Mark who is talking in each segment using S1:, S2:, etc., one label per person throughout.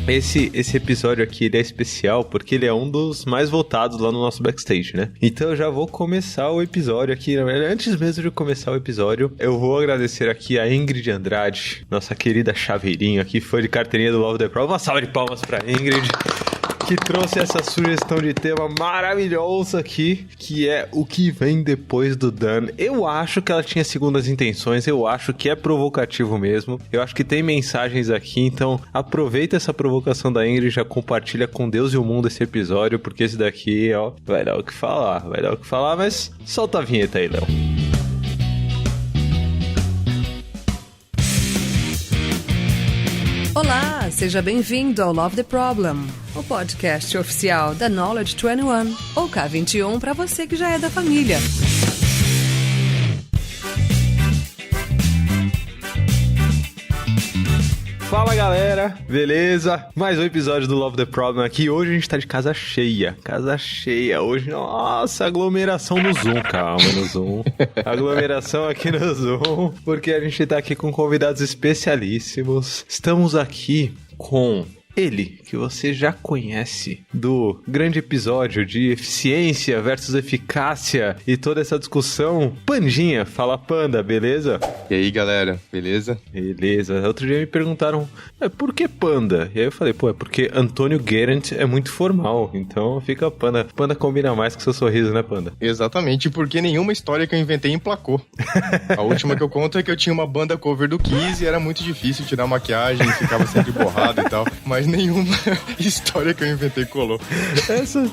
S1: esse episódio aqui ele é especial porque ele é um dos mais votados lá no nosso backstage, né? Então eu já vou começar o episódio aqui. Antes mesmo de começar o episódio, eu vou agradecer aqui a Ingrid Andrade, nossa querida chaveirinho aqui, fã de carteirinha do Love the Problem. Uma salva de palmas pra Ingrid, que trouxe essa sugestão de tema maravilhosa aqui, que é o que vem depois do Dan. Eu acho que ela tinha segundas intenções, eu acho que é provocativo mesmo, eu acho que tem mensagens aqui, então aproveita essa provocação da Ingrid e já compartilha com Deus e o mundo esse episódio, porque esse daqui, ó, vai dar o que falar, mas solta a vinheta aí, Léo.
S2: Olá, seja bem-vindo ao Love the Problem, o podcast oficial da Knowledge 21, ou K21 para você que já é da família.
S1: Fala galera, beleza? Mais um episódio do Love the Problem aqui. Hoje a gente tá de casa cheia. Hoje, nossa, aglomeração no Zoom. Calma, no Zoom. Aglomeração aqui no Zoom, porque a gente tá aqui com convidados especialíssimos. Estamos aqui com ele, que você já conhece do grande episódio de eficiência versus eficácia e toda essa discussão. Pandinha, fala Panda, beleza?
S3: E aí galera, beleza?
S1: Beleza. Outro dia me perguntaram, por que Panda? E aí eu falei, é porque Antônio Guerent é muito formal, então fica Panda. Panda combina mais com seu sorriso, né Panda?
S3: Exatamente, porque nenhuma história que eu inventei emplacou. A última que eu conto é que eu tinha uma banda cover do Kiss e era muito difícil tirar maquiagem, ficava sempre borrado e tal, mas nenhuma história que eu inventei colou.
S1: Essa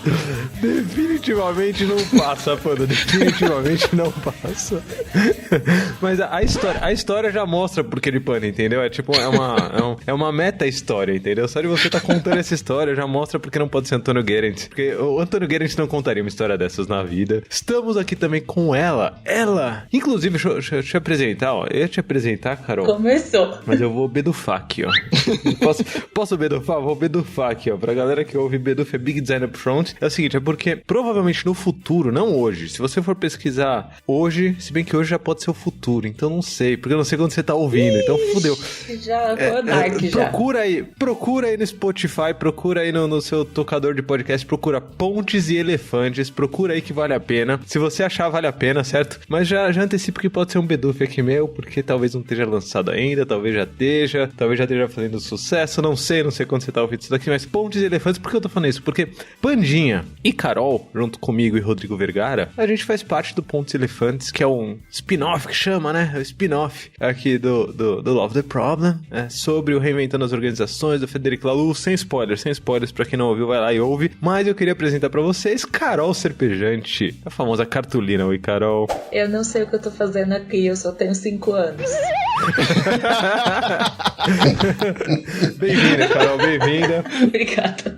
S1: definitivamente não passa, Panda. Definitivamente não passa. Mas a história já mostra porque de Panda, entendeu? É tipo, é uma meta-história, entendeu? Só de você estar contando essa história já mostra porque não pode ser Antônio Guerent. Porque o Antônio Guerent não contaria uma história dessas na vida. Estamos aqui também com ela. Inclusive, deixa eu te apresentar, ó. Eu ia te apresentar, Carol.
S4: Começou.
S1: Mas eu vou bedufar aqui, ó. Posso bedufar? Vou bedufar aqui, ó. Pra galera que ouve, beduf é Big Design Up Front. É o seguinte, é porque provavelmente no futuro, não hoje, se você for pesquisar hoje, se bem que hoje já pode ser o futuro, então não sei, porque eu não sei quando você tá ouvindo, então fudeu.
S4: Já tô dark já.
S1: Procura aí no Spotify, procura aí no seu tocador de podcast, procura Pontes e Elefantes, procura aí que vale a pena. Se você achar, vale a pena, certo? Mas já antecipo que pode ser um beduf aqui meu, porque talvez não esteja lançado ainda, talvez já esteja fazendo sucesso, não sei quando você tá ouvindo isso daqui, mas Pontes e Elefantes, por que eu tô falando isso? Porque Pandinha e Carol, junto comigo e Rodrigo Vergara, a gente faz parte do Pontes e Elefantes, que é um spin-off que chama, né? O spin-off aqui do Love the Problem, sobre o Reinventando as Organizações, do Frederic Laloux, sem spoilers pra quem não ouviu, vai lá e ouve. Mas eu queria apresentar pra vocês Carol Serpejante, a famosa cartolina. Oi, Carol.
S4: Eu não sei o que eu tô fazendo aqui, eu só tenho 5 anos.
S1: Bem-vinda, Carol, bem-vinda.
S4: Obrigada.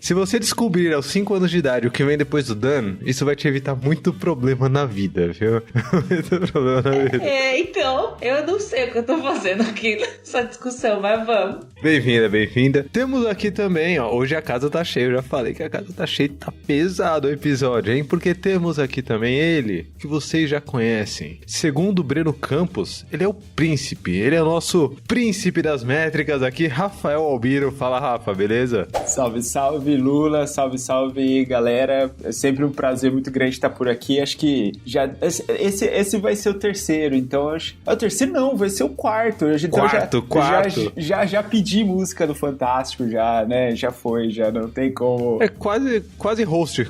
S1: Se você descobrir aos 5 anos de idade o que vem depois do Dan, isso vai te evitar muito problema na vida, viu? Muito problema na vida.
S4: Então, eu não sei o que eu tô fazendo aqui nessa discussão, mas vamos.
S1: Bem-vinda. Temos aqui também, ó, hoje a casa tá cheia, eu já falei que a casa tá cheia, tá pesado o episódio, hein? Porque temos aqui também ele, que vocês já conhecem. Segundo o Breno Campos, ele é o príncipe, ele é o nosso príncipe das métricas aqui, Rafael Albino. Fala, Rafa, beleza?
S5: Salve, salve, Lula, salve, galera. É sempre um prazer muito grande estar por aqui. Acho que já esse vai ser o terceiro, então acho... É o terceiro não, vai ser o quarto.
S1: Quarto.
S5: Já pedi música do Fantástico, já, né? Já foi, já não tem como...
S1: É quase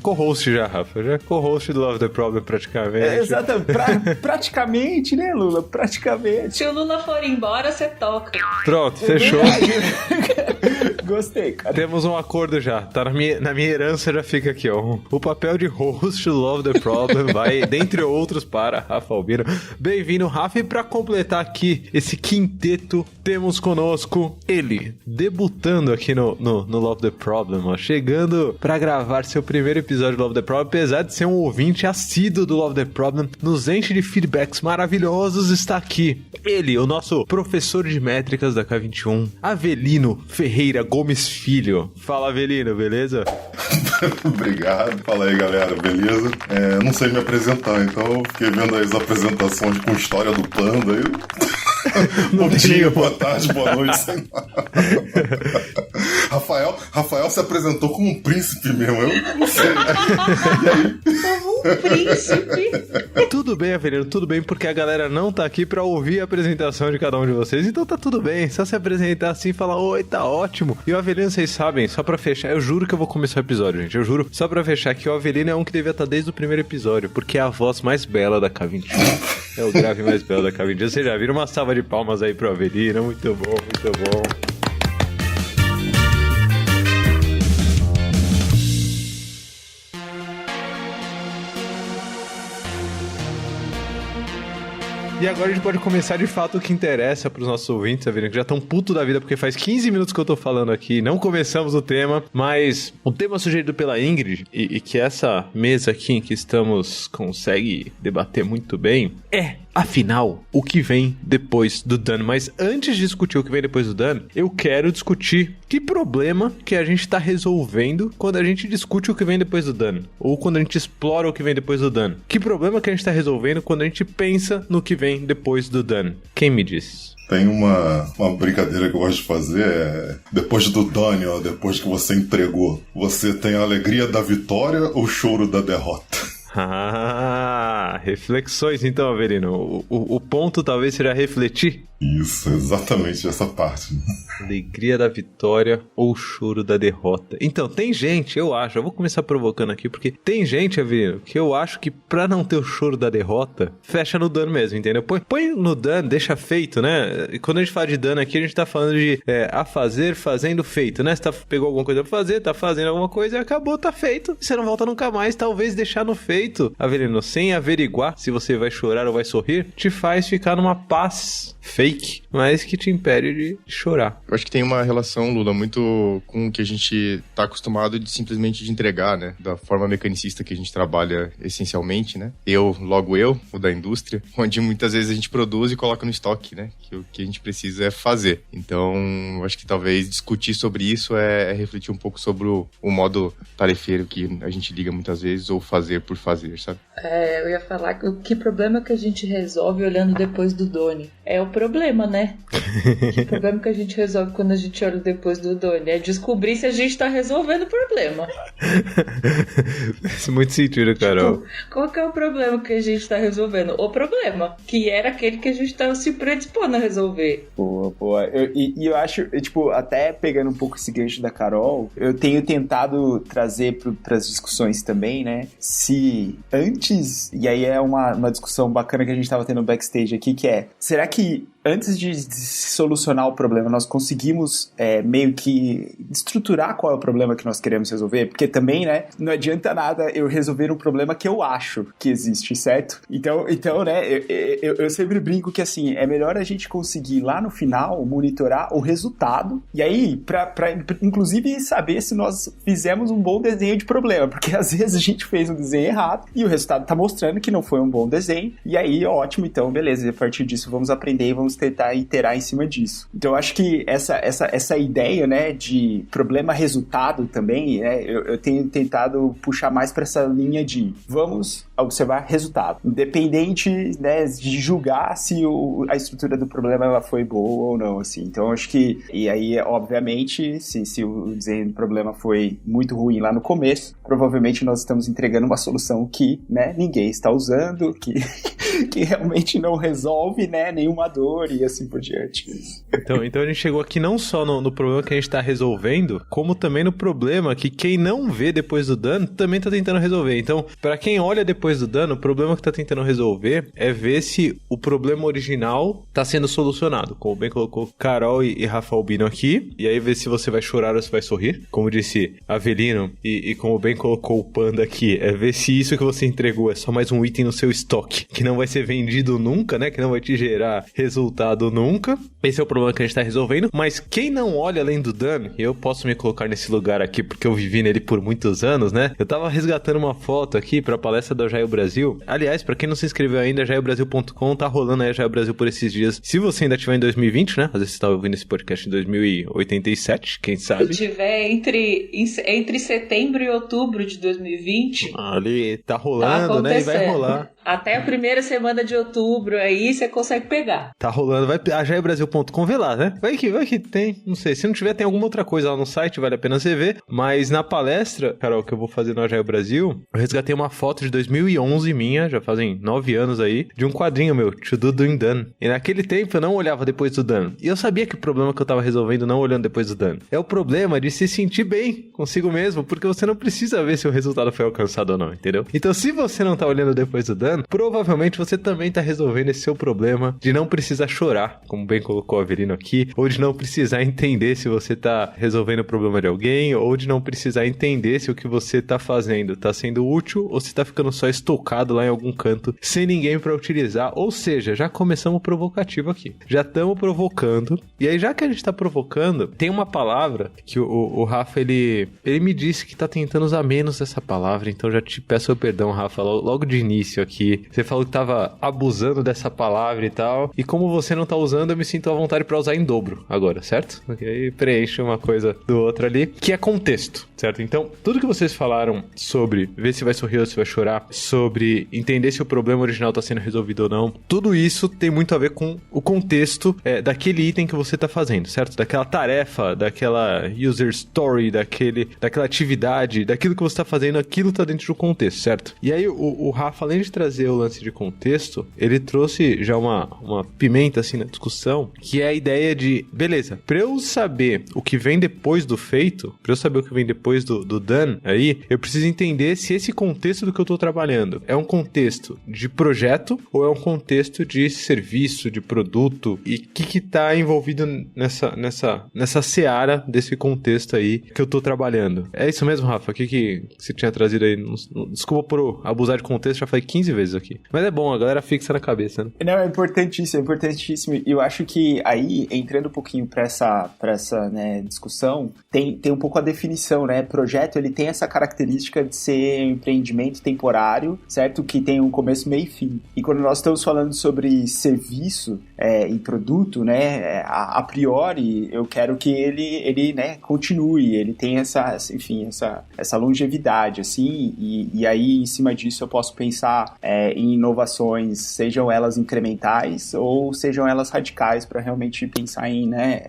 S1: co-host já, Rafa. Já co-host do Love the Problem praticamente.
S5: Exatamente. Praticamente, né, Lula? Praticamente.
S4: Se o Lula for embora, você toca.
S1: Pronto, fechou.
S5: Gostei, cara.
S1: Temos um acordo já. Tá na minha herança, já fica aqui, ó. O papel de host do Love the Problem vai, dentre outros, para Rafa Albino. Bem-vindo, Rafa. E pra completar aqui esse quinteto, temos conosco ele, debutando aqui no Love the Problem, ó. Chegando pra gravar seu primeiro episódio do Love the Problem, apesar de ser um ouvinte assíduo do Love the Problem, nos enche de feedbacks maravilhosos, está aqui. Ele, o nosso professor de métricas da K21, Avelino Ferreira Gomes Filho. Fala, Avelino, beleza?
S6: Obrigado. Fala aí, galera, beleza? Não sei me apresentar, então eu fiquei vendo as apresentações com história do Panda aí. Bom dia, boa tarde, boa noite. Rafael se apresentou como um príncipe mesmo, eu não sei. E aí?
S4: Como um príncipe.
S1: Tudo bem, Avelino, tudo bem, porque a galera não tá aqui pra ouvir a apresentação de cada um de vocês, então tá tudo bem, só se apresentar assim e falar, oi, tá ótimo. E o Avelino, vocês sabem, só pra fechar, eu juro que eu vou começar o episódio, gente, eu juro, só pra fechar que o Avelino é um que devia estar desde o primeiro episódio, porque é a voz mais bela da K21. É o grave mais belo da K21. Vocês já viram? Uma salva de palmas aí pro Avelino, muito bom, muito bom. E agora a gente pode começar de fato o que interessa pros nossos ouvintes, Avelino, que já estão puto da vida porque faz 15 minutos que eu tô falando aqui, não começamos o tema, mas o tema sugerido pela Ingrid, e que essa mesa aqui em que estamos consegue debater muito bem, é, afinal, o que vem depois do dano. Mas antes de discutir o que vem depois do dano, eu quero discutir que problema que a gente tá resolvendo quando a gente discute o que vem depois do dano, ou quando a gente explora o que vem depois do dano. Que problema que a gente tá resolvendo quando a gente pensa no que vem depois do dano. Quem me diz?
S6: Tem uma brincadeira que eu gosto de fazer, depois do dano, depois que você entregou, você tem a alegria da vitória ou o choro da derrota?
S1: Ah, reflexões então, Avelino. O ponto talvez seja refletir.
S6: Isso, exatamente essa parte.
S1: Alegria da vitória ou choro da derrota. Então, tem gente, eu vou começar provocando aqui, porque tem gente, Avelino, que eu acho que pra não ter o choro da derrota, fecha no dano mesmo, entendeu? Põe no dano, deixa feito, né? E quando a gente fala de dano aqui, a gente tá falando de a fazer, fazendo, feito, né? Você pegou alguma coisa pra fazer, tá fazendo alguma coisa e acabou, tá feito. Você não volta nunca mais, talvez deixar no feito, Avelino, sem averiguar se você vai chorar ou vai sorrir, te faz ficar numa paz fake, mas que te impede de chorar.
S3: Eu acho que tem uma relação, Lula, muito com o que a gente tá acostumado de simplesmente de entregar, né? Da forma mecanicista que a gente trabalha essencialmente, né? Logo eu, o da indústria, onde muitas vezes a gente produz e coloca no estoque, né? Que o que a gente precisa é fazer. Então, eu acho que talvez discutir sobre isso é refletir um pouco sobre o modo tarefeiro que a gente liga muitas vezes, ou fazer por fazer, sabe?
S4: Eu ia falar que problema que a gente resolve olhando depois do Doni. É o problema, né? Que problema que a gente resolve quando a gente olha depois do Doni? É descobrir se a gente tá resolvendo o problema.
S1: Faz muito sentido, Carol.
S4: Qual que é o problema que a gente tá resolvendo? O problema, que era aquele que a gente tava se predispondo a resolver.
S5: Boa. Eu acho, até pegando um pouco esse gancho da Carol, eu tenho tentado trazer pras discussões também, né? Se antes, e aí é uma discussão bacana que a gente tava tendo no backstage aqui, que é, será que antes de solucionar o problema, nós conseguimos meio que estruturar qual é o problema que nós queremos resolver? Porque também, né, não adianta nada eu resolver um problema que eu acho que existe, certo? Então né, eu sempre brinco que, assim, é melhor a gente conseguir lá no final monitorar o resultado, e aí, pra inclusive saber se nós fizemos um bom desenho de problema, porque às vezes a gente fez um desenho errado e o resultado tá mostrando que não foi um bom desenho, e aí, ótimo, então, beleza, e a partir disso vamos aprender e vamos tentar iterar em cima disso. Então eu acho que essa ideia, né, de problema-resultado também, né, eu tenho tentado puxar mais para essa linha de vamos observar resultado, independente, né, de julgar se a estrutura do problema ela foi boa ou não, assim. Então eu acho que, e aí, obviamente, se o desenho do problema foi muito ruim lá no começo, provavelmente nós estamos entregando uma solução que, né, ninguém está usando, que realmente não resolve, né, nenhuma dor e assim por diante.
S1: Então a gente chegou aqui não só no problema que a gente tá resolvendo, como também no problema que quem não vê depois do dano também tá tentando resolver. Então, pra quem olha depois do dano, o problema que tá tentando resolver é ver se o problema original tá sendo solucionado, como bem colocou Carol e Rafa Albino aqui, e aí ver se você vai chorar ou se vai sorrir, como disse Avelino, e como bem colocou o Panda aqui, é ver se isso que você entregou é só mais um item no seu estoque, que não vai ser vendido nunca, né, que não vai te gerar resultado nunca. Esse é o problema que a gente tá resolvendo, mas quem não olha além do dano, e eu posso me colocar nesse lugar aqui porque eu vivi nele por muitos anos, né, eu tava resgatando uma foto aqui pra palestra da Agile Brasil. Aliás, pra quem não se inscreveu ainda, agilebrasil.com, tá rolando aí a Agile Brasil por esses dias. Se você ainda estiver em 2020, né, às vezes você tá ouvindo esse podcast em 2087, quem sabe.
S4: Se tiver entre setembro e outubro de 2020...
S1: Ali tá rolando, né, e vai rolar.
S4: Até a primeira semana de outubro aí você consegue pegar.
S1: Tá rolando, vai ajaiobrasil.com, vê lá, né? Vai que tem, não sei, se não tiver tem alguma outra coisa lá no site, vale a pena você ver, mas na palestra, Carol, que eu vou fazer no Ajaio Brasil, eu resgatei uma foto de 2011 minha, já fazem 9 anos aí, de um quadrinho meu, To Do Doing Done. E naquele tempo eu não olhava depois do dano. E eu sabia que o problema que eu tava resolvendo não olhando depois do dano é o problema de se sentir bem consigo mesmo, porque você não precisa ver se o resultado foi alcançado ou não, entendeu? Então se você não tá olhando depois do dano, provavelmente você também tá resolvendo esse seu problema de não precisar chorar, como bem colocou o Avelino aqui, ou de não precisar entender se você tá resolvendo o problema de alguém, ou de não precisar entender se o que você tá fazendo tá sendo útil, ou se tá ficando só estocado lá em algum canto, sem ninguém pra utilizar. Ou seja, já começamos provocativo aqui. Já estamos provocando. E aí, já que a gente tá provocando, tem uma palavra que o Rafa, ele me disse que tá tentando usar menos essa palavra, então já te peço perdão, Rafa, logo de início aqui. Você falou que tava abusando dessa palavra e tal, e como você não tá usando, eu me sinto à vontade pra usar em dobro agora, certo? Porque aí preenche uma coisa do outro ali, que é contexto, certo? Então, tudo que vocês falaram sobre ver se vai sorrir ou se vai chorar, sobre entender se o problema original tá sendo resolvido ou não, tudo isso tem muito a ver com o contexto daquele item que você tá fazendo, certo? Daquela tarefa, daquela user story, daquela atividade, daquilo que você tá fazendo, aquilo tá dentro do contexto, certo? E aí o Rafa, além de trazer o lance de contexto, ele trouxe já uma pimenta assim na discussão, que é a ideia de, beleza, pra eu saber o que vem depois do feito, pra eu saber o que vem depois do done aí, eu preciso entender se esse contexto do que eu tô trabalhando é um contexto de projeto ou é um contexto de serviço, de produto, e o que tá envolvido nessa seara desse contexto aí que eu tô trabalhando. É isso mesmo, Rafa? O que você tinha trazido aí? Desculpa por abusar de contexto, já falei 15 vezes aqui. Mas é bom, a galera fixa na cabeça, né?
S5: Não, é importantíssimo. E eu acho que aí, entrando um pouquinho pra essa né, discussão, tem um pouco a definição, né? Projeto, ele tem essa característica de ser um empreendimento temporário, certo? Que tem um começo, meio e fim. E quando nós estamos falando sobre serviço e produto, né? A priori, eu quero que ele né, continue, ele tem essa longevidade, assim, e aí, em cima disso, eu posso pensar em inovações, sejam elas incrementais ou sejam elas radicais, para realmente pensar em, né,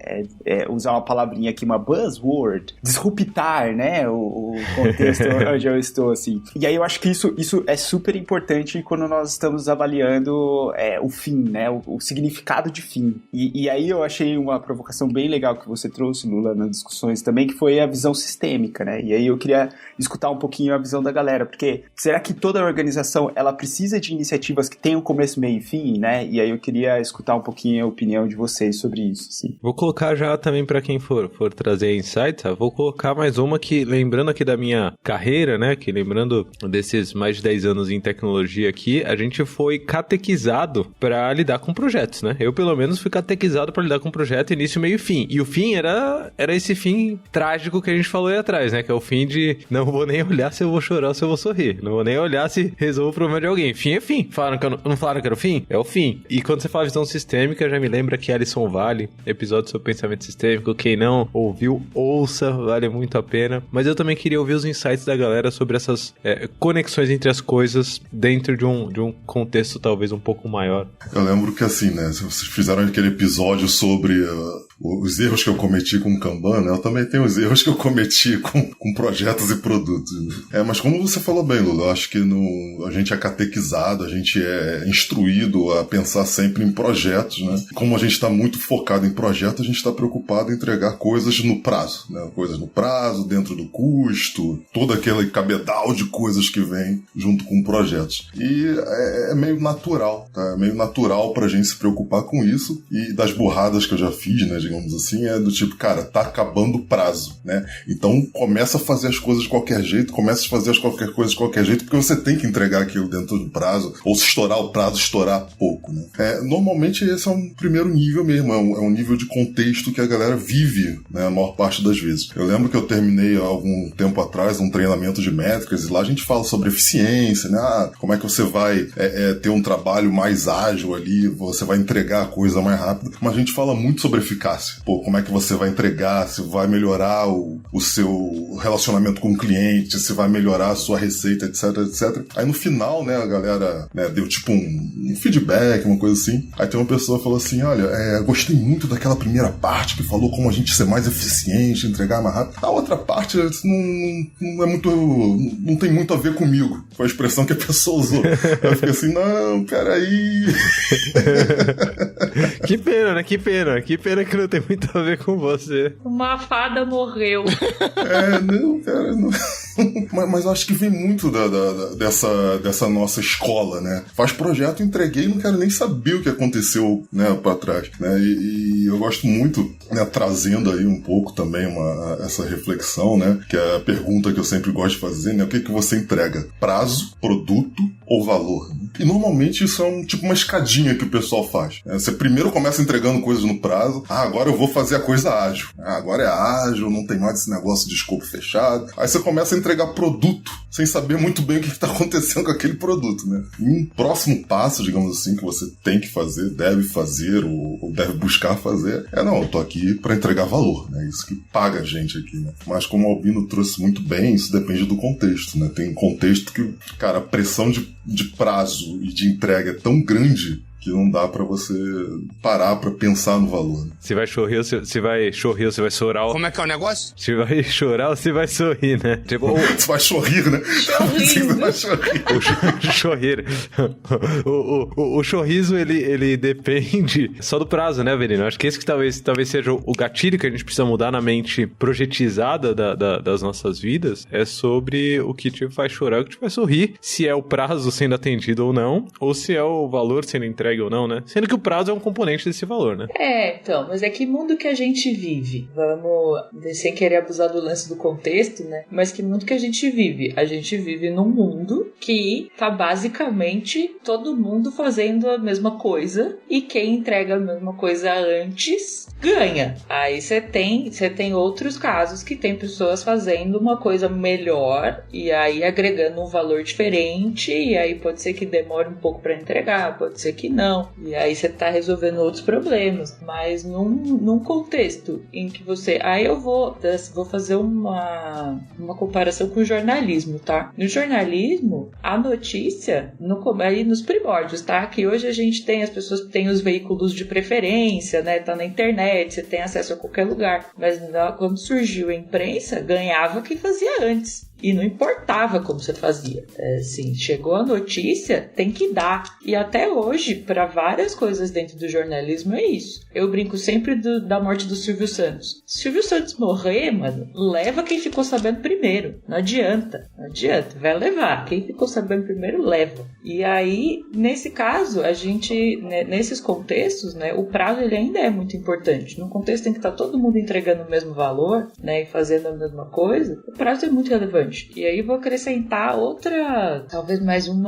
S5: usar uma palavrinha aqui, uma buzzword, disruptar, né, o contexto onde eu estou, assim. E aí eu acho que isso é super importante quando nós estamos avaliando o fim, né, o significado de fim. E aí eu achei uma provocação bem legal que você trouxe, Lula, nas discussões também, que foi a visão sistêmica, né, e aí eu queria escutar um pouquinho a visão da galera, porque será que toda organização, ela precisa de iniciativas que tenham começo, meio e fim, né, e aí eu queria escutar um pouquinho a opinião de vocês sobre isso, assim.
S1: Vou colocar já também para quem for trazer insights, vou colocar mais uma que, lembrando aqui da minha carreira, né, que lembrando desses mais de 10 anos em tecnologia aqui, a gente foi catequizado para lidar com projetos, né, eu pelo menos fui catequizado para lidar com projeto início, meio e fim, e o fim era esse fim trágico que a gente falou aí atrás, né, que é o fim de não vou nem olhar se eu vou chorar ou se eu vou sorrir, não vou nem olhar se resolvo o problema de alguém, fim é fim, não falaram que era o fim? É o fim. E quando você fala visão sistêmica, já me lembra que Alison Vale, episódio sobre pensamento sistêmico, quem não ouviu, ouça, vale muito a pena, mas eu também queria ouvir os insights da galera sobre essas conexões entre as coisas dentro de um contexto talvez um pouco maior.
S6: Eu lembro que assim, né, vocês fizeram aquele episódio sobre os erros que eu cometi com o Kanban, né, eu também tenho os erros que eu cometi com projetos e produtos. Mas como você falou bem, Lula, eu acho que a gente é catequizado, a gente é instruído a pensar sempre em projetos, né? Como a gente está muito focado em projetos, a gente está preocupado em entregar coisas no prazo, né? Coisas no prazo, dentro do custo, todo aquele cabedal de coisas que vem junto com projetos. E é meio natural, tá? É meio natural pra gente se preocupar com isso, e das burradas que eu já fiz, né, digamos assim, é do tipo, cara, tá acabando o prazo, né? Então começa a fazer as coisas de qualquer jeito, começa a fazer qualquer coisa de qualquer jeito, porque você tem que entregar aquilo dentro do prazo, ou se estourar o prazo, estourar pouco, né? Normalmente esse é um primeiro nível mesmo, é um nível de contexto que a galera vive, né, a maior parte das vezes. Eu lembro que eu terminei há algum tempo atrás um treinamento de métricas, e lá a gente fala sobre eficiência, né? Como é que você vai ter um trabalho mais ágil ali, você vai entregar a coisa mais rápido, mas a gente fala muito sobre eficácia, fácil. Pô, como é que você vai entregar, se vai melhorar o seu relacionamento com o cliente, se vai melhorar a sua receita, etc, etc. Aí no final, né, a galera, né, deu tipo um feedback, uma coisa assim. Aí tem uma pessoa que falou assim, olha, gostei muito daquela primeira parte que falou como a gente ser mais eficiente, entregar mais rápido. A outra parte não é muito, não tem muito a ver comigo. Foi a expressão que a pessoa usou. Eu fiquei assim, não, peraí.
S1: Que pena, né? Que pena que não tem muito a ver com você.
S4: Uma fada morreu.
S6: Não, cara, não. Mas eu acho que vem muito dessa nossa escola, né? Faz projeto, entreguei e não quero nem saber o que aconteceu, né, pra trás, né? E eu gosto muito, né, trazendo aí um pouco também essa reflexão, né? Que é a pergunta que eu sempre gosto de fazer, né? O que você entrega? Prazo, produto ou valor? E normalmente isso é tipo uma escadinha que o pessoal faz. Você primeiro começa entregando coisas no prazo. Agora eu vou fazer a coisa ágil. Agora é ágil, não tem mais esse negócio de escopo fechado. Aí você começa a entregar produto sem saber muito bem o que está acontecendo com aquele produto, né? E um próximo passo, digamos assim, que você tem que fazer, deve fazer ou deve buscar fazer, eu tô aqui para entregar valor, né? Isso que paga a gente aqui, né? Mas como o Albino trouxe muito bem, isso depende do contexto, né? Tem um contexto que, cara, a pressão de prazo e de entrega é tão grande que não dá pra você parar pra pensar no valor.
S1: Se vai sorrir ou se vai chorar.
S7: Como é que é o negócio?
S1: Se vai chorar ou se vai sorrir, né? Tipo,
S6: se vai sorrir, né?
S1: O sorrir. O sorriso, ele depende só do prazo, né, Avelino? Acho que esse que talvez seja o gatilho que a gente precisa mudar na mente projetizada das nossas vidas, é sobre o que te faz chorar, o que te faz sorrir, se é o prazo sendo atendido ou não, ou se é o valor sendo entregue ou não, né? Sendo que o prazo é um componente desse valor, né?
S4: Então, mas é que mundo que a gente vive? Vamos, sem querer abusar do lance do contexto, né? Mas que mundo que a gente vive? A gente vive num mundo que tá basicamente todo mundo fazendo a mesma coisa e quem entrega a mesma coisa antes ganha. Aí você tem outros casos que tem pessoas fazendo uma coisa melhor e aí agregando um valor diferente e aí pode ser que demore um pouco pra entregar, pode ser que não. E aí você tá resolvendo outros problemas. Mas num contexto em que você... Aí eu vou fazer uma comparação com o jornalismo, tá? No jornalismo, a notícia, aí nos primórdios, tá? Que hoje a gente tem, as pessoas têm os veículos de preferência, né? Tá na internet, você tem acesso a qualquer lugar. Mas quando surgiu a imprensa, ganhava quem fazia antes. E não importava como você fazia. Assim, chegou a notícia, tem que dar. E até hoje, para várias coisas dentro do jornalismo, é isso. Eu brinco sempre da morte do Silvio Santos. Se Silvio Santos morrer, mano, leva quem ficou sabendo primeiro. Não adianta. Vai levar. Quem ficou sabendo primeiro, leva. E aí, nesse caso, a gente, né, nesses contextos, né, o prazo ele ainda é muito importante. Num contexto em que tá todo mundo entregando o mesmo valor, né, e fazendo a mesma coisa, o prazo é muito relevante. E aí vou acrescentar outra, talvez mais um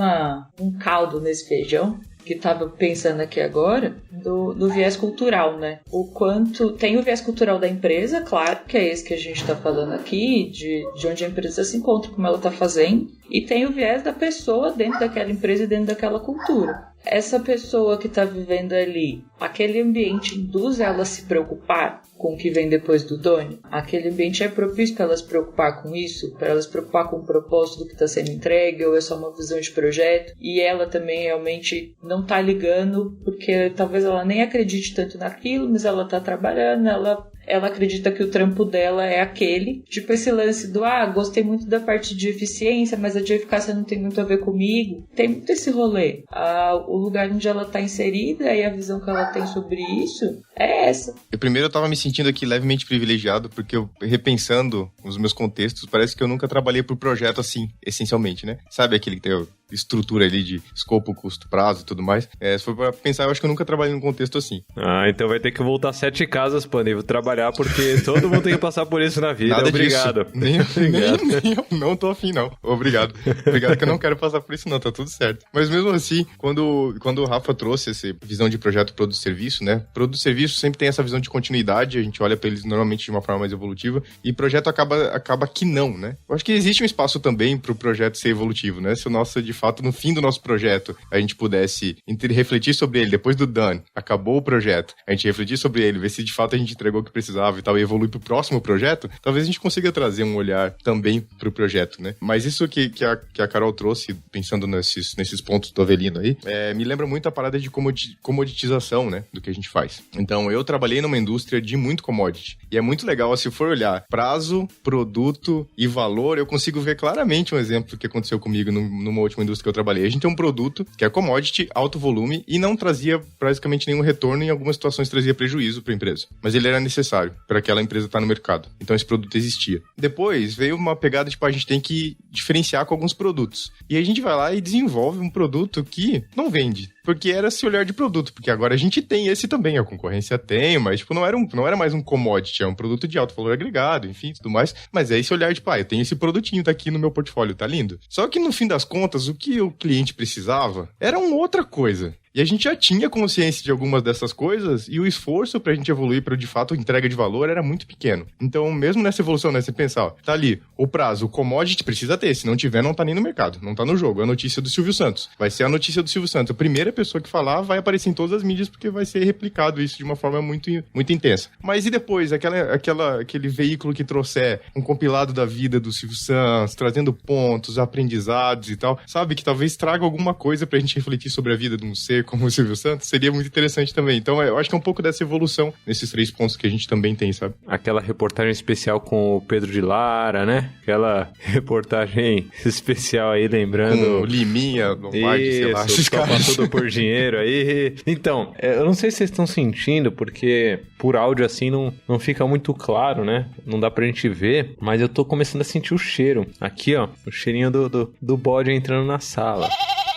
S4: caldo nesse feijão, que estava pensando aqui agora, do viés cultural, né? O quanto... Tem o viés cultural da empresa, claro, que é esse que a gente está falando aqui, de onde a empresa se encontra, como ela está fazendo, e tem o viés da pessoa dentro daquela empresa e dentro daquela cultura. Essa pessoa que está vivendo ali, aquele ambiente induz ela a se preocupar com o que vem depois do dono? Aquele ambiente é propício para ela se preocupar com isso? Para ela se preocupar com o propósito do que está sendo entregue? Ou é só uma visão de projeto? E ela também realmente não está ligando, porque talvez ela nem acredite tanto naquilo, mas ela está trabalhando, ela acredita que o trampo dela é aquele. Tipo esse lance do, gostei muito da parte de eficiência, mas a de eficácia não tem muito a ver comigo. Tem muito esse rolê. O lugar onde ela tá inserida e a visão que ela tem sobre isso é essa.
S3: Eu tava me sentindo aqui levemente privilegiado, porque eu, repensando os meus contextos, parece que eu nunca trabalhei por projeto assim, essencialmente, né? Sabe aquele que tem estrutura ali de escopo, custo, prazo e tudo mais? Se for pra pensar, eu acho que eu nunca trabalhei num contexto assim.
S1: Então vai ter que voltar 7 casas, Pani, vou trabalhar, porque todo mundo tem que passar por isso na vida.
S3: Nada
S1: Obrigado.
S3: Disso. Nem eu não tô afim, não. Obrigado. Obrigado que eu não quero passar por isso, não. Tá tudo certo. Mas mesmo assim, quando o Rafa trouxe essa visão de projeto produto-serviço, né? Produto-serviço sempre tem essa visão de continuidade, a gente olha pra eles normalmente de uma forma mais evolutiva, e projeto acaba que não, né? Eu acho que existe um espaço também pro projeto ser evolutivo, né? Se o nosso, de fato no fim do nosso projeto a gente pudesse refletir sobre ele depois do done, acabou o projeto, a gente refletir sobre ele, ver se de fato a gente entregou o que precisava e tal, e evoluir pro próximo projeto, talvez a gente consiga trazer um olhar também pro projeto, né? Mas isso que a Carol trouxe, pensando nesses pontos do Avelino aí, me lembra muito a parada de comoditização, né, do que a gente faz. Então, eu trabalhei numa indústria de muito commodity, e é muito legal, se for olhar prazo, produto e valor, eu consigo ver claramente um exemplo que aconteceu comigo numa última indústria que eu trabalhei. A gente tem um produto que é commodity, alto volume, e não trazia praticamente nenhum retorno, em algumas situações trazia prejuízo para a empresa. Mas ele era necessário para aquela empresa estar no mercado. Então esse produto existia. Depois veio uma pegada, tipo, a gente tem que diferenciar com alguns produtos. E aí a gente vai lá e desenvolve um produto que não vende. Porque era esse olhar de produto, porque agora a gente tem esse também, a concorrência tem, mas tipo, não era mais um commodity, é um produto de alto valor agregado, enfim, tudo mais, mas é esse olhar de, eu tenho esse produtinho, tá aqui no meu portfólio, tá lindo. Só que no fim das contas, o que o cliente precisava era uma outra coisa. E a gente já tinha consciência de algumas dessas coisas e o esforço pra gente evoluir para, de fato, a entrega de valor era muito pequeno. Então, mesmo nessa evolução, né, você pensar, tá ali, o prazo, o commodity precisa ter, se não tiver, não tá nem no mercado, não tá no jogo. É a notícia do Silvio Santos. Vai ser a notícia do Silvio Santos. A primeira pessoa que falar vai aparecer em todas as mídias porque vai ser replicado isso de uma forma muito, muito intensa. Mas e depois, aquele veículo que trouxer um compilado da vida do Silvio Santos, trazendo pontos, aprendizados e tal, sabe, que talvez traga alguma coisa pra gente refletir sobre a vida de um ser como o Silvio Santos, seria muito interessante também. Então, eu acho que é um pouco dessa evolução nesses 3 pontos que a gente também tem, sabe?
S1: Aquela reportagem especial com o Pedro de Lara, né? Aquela reportagem especial aí, lembrando...
S3: Com o Liminha, Lombardi, sei lá.
S1: Isso, topa tudo por dinheiro aí. Então, eu não sei se vocês estão sentindo, porque por áudio assim não fica muito claro, né? Não dá pra gente ver, mas eu tô começando a sentir o cheiro. Aqui, ó, o cheirinho do bode entrando na sala.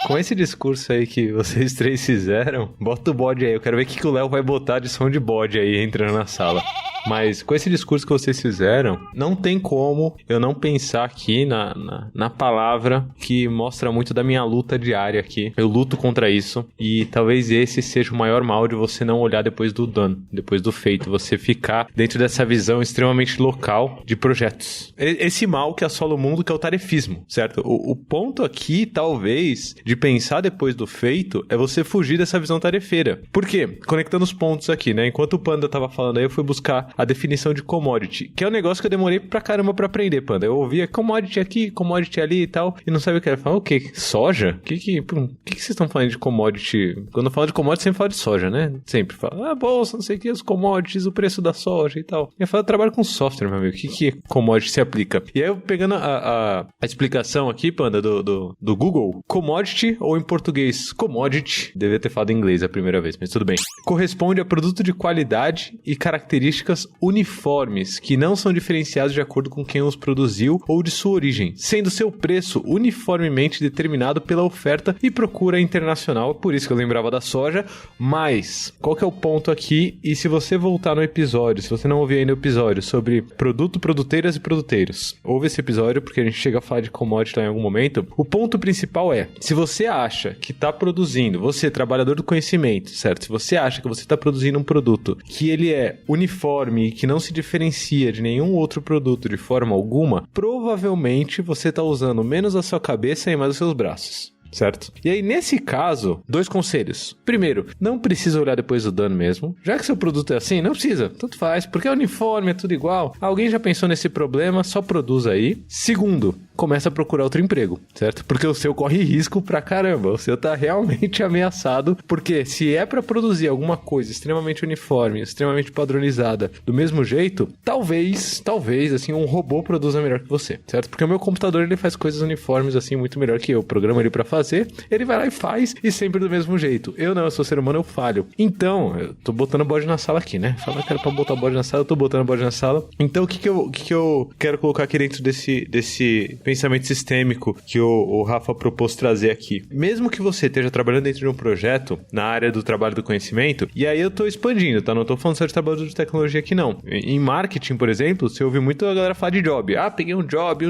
S1: Com esse discurso aí que vocês 3 fizeram, bota o bode aí. Eu quero ver o que o Léo vai botar de som de bode aí entrando na sala. Mas com esse discurso que vocês fizeram, não tem como eu não pensar aqui na palavra que mostra muito da minha luta diária aqui. Eu luto contra isso e talvez esse seja o maior mal de você não olhar depois do done, depois do feito. Você ficar dentro dessa visão extremamente local de projetos. Esse mal que assola o mundo, que é o tarefismo, certo? O ponto aqui, talvez, de pensar depois do feito é você fugir dessa visão tarefeira. Por quê? Conectando os pontos aqui, né? Enquanto o Panda tava falando aí, eu fui buscar a definição de commodity, que é um negócio que eu demorei pra caramba pra aprender, Panda. Eu ouvia commodity aqui, commodity ali e tal, e não sabia o que era. Eu falava, o quê? Soja? O que vocês estão falando de commodity? Quando eu falo de commodity, sempre falo de soja, né? Sempre falo, bolsa, não sei o que, os commodities, o preço da soja e tal. E eu falo, eu trabalho com software, meu amigo. O que commodity se aplica? E aí eu pegando a explicação aqui, Panda, do Google, commodity, ou em português, commodity, devia ter falado em inglês a primeira vez, mas tudo bem. Corresponde a produto de qualidade e características uniformes, que não são diferenciados de acordo com quem os produziu ou de sua origem, sendo seu preço uniformemente determinado pela oferta e procura internacional. Por isso que eu lembrava da soja. Mas, qual que é o ponto aqui? E se você voltar no episódio, se você não ouviu ainda o episódio sobre produto, produteiras e produteiros, ouve esse episódio porque a gente chega a falar de commodity lá em algum momento. O ponto principal é, se você acha que está produzindo, você, trabalhador do conhecimento, certo? Se você acha que você está produzindo um produto que ele é uniforme e que não se diferencia de nenhum outro produto de forma alguma, provavelmente você está usando menos a sua cabeça e mais os seus braços. Certo? E aí, nesse caso, 2 conselhos. Primeiro, não precisa olhar depois do dano mesmo. Já que seu produto é assim, não precisa. Tanto faz, porque é uniforme, é tudo igual. Alguém já pensou nesse problema, só produz aí. Segundo, começa a procurar outro emprego, certo? Porque o seu corre risco pra caramba. O seu tá realmente ameaçado, porque se é pra produzir alguma coisa extremamente uniforme, extremamente padronizada, do mesmo jeito, talvez, assim, um robô produza melhor que você, certo? Porque o meu computador, ele faz coisas uniformes, assim, muito melhor que eu. Programa ele pra fazer, ele vai lá e faz, e sempre do mesmo jeito. Eu não, eu sou ser humano, eu falho. Então, eu tô botando bode na sala aqui, né? Fala que era pra botar bode na sala, eu tô botando bode na sala. Então, o que eu quero colocar aqui dentro desse pensamento sistêmico que o Rafa propôs trazer aqui? Mesmo que você esteja trabalhando dentro de um projeto na área do trabalho do conhecimento, e aí eu tô expandindo, tá? Não tô falando só de trabalho de tecnologia aqui, não. Em marketing, por exemplo, você ouve muito a galera falar de job. Ah, peguei um job.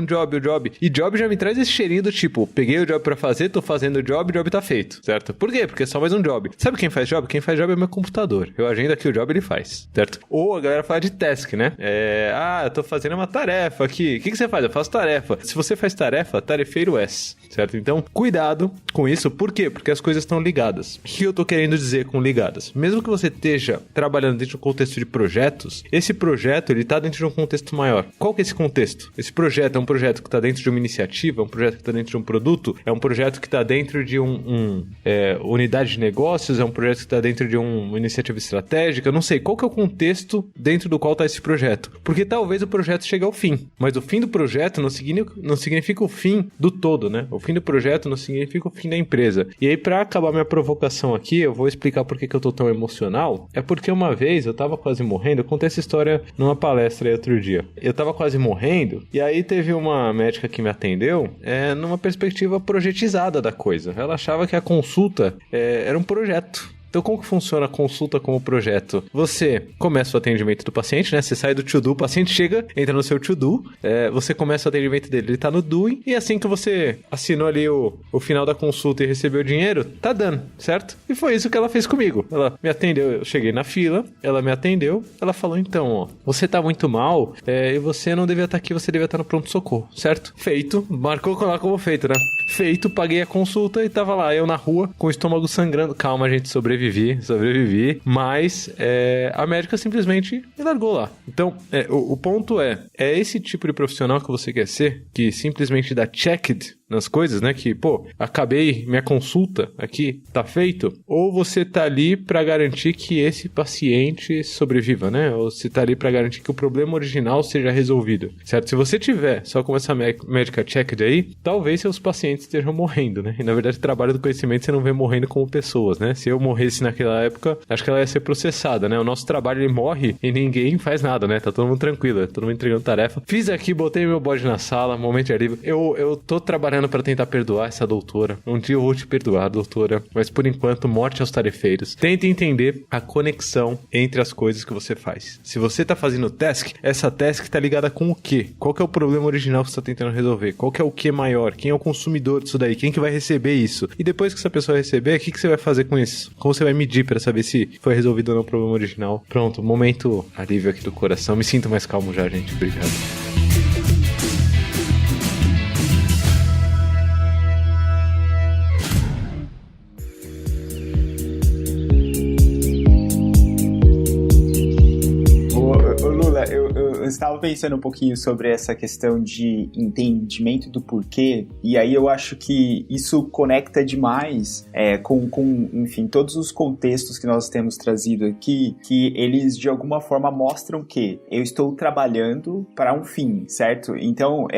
S1: E job já me traz esse cheirinho do tipo, peguei o job pra fazer, tô fazendo o job tá feito, certo? Por quê? Porque é só mais um job. Sabe quem faz job? Quem faz job é o meu computador. Eu agendo aqui o job, ele faz, certo? Ou a galera fala de task, né? Eu tô fazendo uma tarefa aqui. O que você faz? Eu faço tarefa. Se você faz tarefa, tarefeiro és, certo? Então, cuidado com isso. Por quê? Porque as coisas estão ligadas. O que eu tô querendo dizer com ligadas? Mesmo que você esteja trabalhando dentro de um contexto de projetos, esse projeto, ele tá dentro de um contexto maior. Qual que é esse contexto? Esse projeto é um projeto que tá dentro de uma iniciativa, é um projeto que tá dentro de um produto, é um projeto que tá dentro de unidade de negócios, é um projeto que tá dentro de uma iniciativa estratégica, eu não sei. Qual que é o contexto dentro do qual tá esse projeto? Porque talvez o projeto chegue ao fim, mas o fim do projeto não significa o fim do todo, né? O fim do projeto não significa o fim da empresa. E aí, pra acabar minha provocação aqui, eu vou explicar por que eu tô tão emocional. É porque uma vez eu tava quase morrendo, eu contei essa história numa palestra aí outro dia. Eu tava quase morrendo, e aí teve uma médica que me atendeu numa perspectiva projetizada da coisa. Ela achava que a consulta era um projeto. Então, como que funciona a consulta como projeto? Você começa o atendimento do paciente, né? Você sai do to-do, o paciente chega, entra no seu to-do, você começa o atendimento dele, ele tá no doing, e assim que você assinou ali o final da consulta e recebeu o dinheiro, tá dando, certo? E foi isso que ela fez comigo. Ela me atendeu, eu cheguei na fila, ela me atendeu, ela falou, então, ó, você tá muito mal, e você não devia estar aqui, você devia estar no pronto-socorro, certo? Feito, marcou lá como feito, né? Feito, paguei a consulta e tava lá, eu na rua, com o estômago sangrando. Calma, gente, sobrevivi, mas a médica simplesmente me largou lá. Então, o ponto é esse tipo de profissional que você quer ser, que simplesmente dá checked nas coisas, né? Que, acabei minha consulta aqui, tá feito? Ou você tá ali pra garantir que esse paciente sobreviva, né? Ou você tá ali pra garantir que o problema original seja resolvido, certo? Se você tiver só com essa médica checked aí, talvez seus pacientes estejam morrendo, né? E, na verdade, o trabalho do conhecimento você não vê morrendo como pessoas, né? Se eu morresse naquela época, acho que ela ia ser processada, né? O nosso trabalho, ele morre e ninguém faz nada, né? Tá todo mundo tranquilo, todo mundo entregando tarefa. Fiz aqui, botei meu bode na sala, momento de alívio. Eu tô trabalhando pra tentar perdoar essa doutora. Um dia eu vou te perdoar, doutora. Mas por enquanto, morte aos tarefeiros. Tente entender a conexão entre as coisas que você faz. Se você tá fazendo task, essa task tá ligada com o quê? Qual que é o problema original que você tá tentando resolver? Qual que é o que maior? Quem é o consumidor disso daí? Quem que vai receber isso? E depois que essa pessoa receber, o que você vai fazer com isso? Como você vai medir pra saber se foi resolvido ou não o problema original? Pronto, momento alívio aqui do coração. Me sinto mais calmo já, gente. Obrigado.
S5: Eu estava pensando um pouquinho sobre essa questão de entendimento do porquê, e aí eu acho que isso conecta demais com, enfim, todos os contextos que nós temos trazido aqui, que eles de alguma forma mostram que eu estou trabalhando para um fim, certo? Então,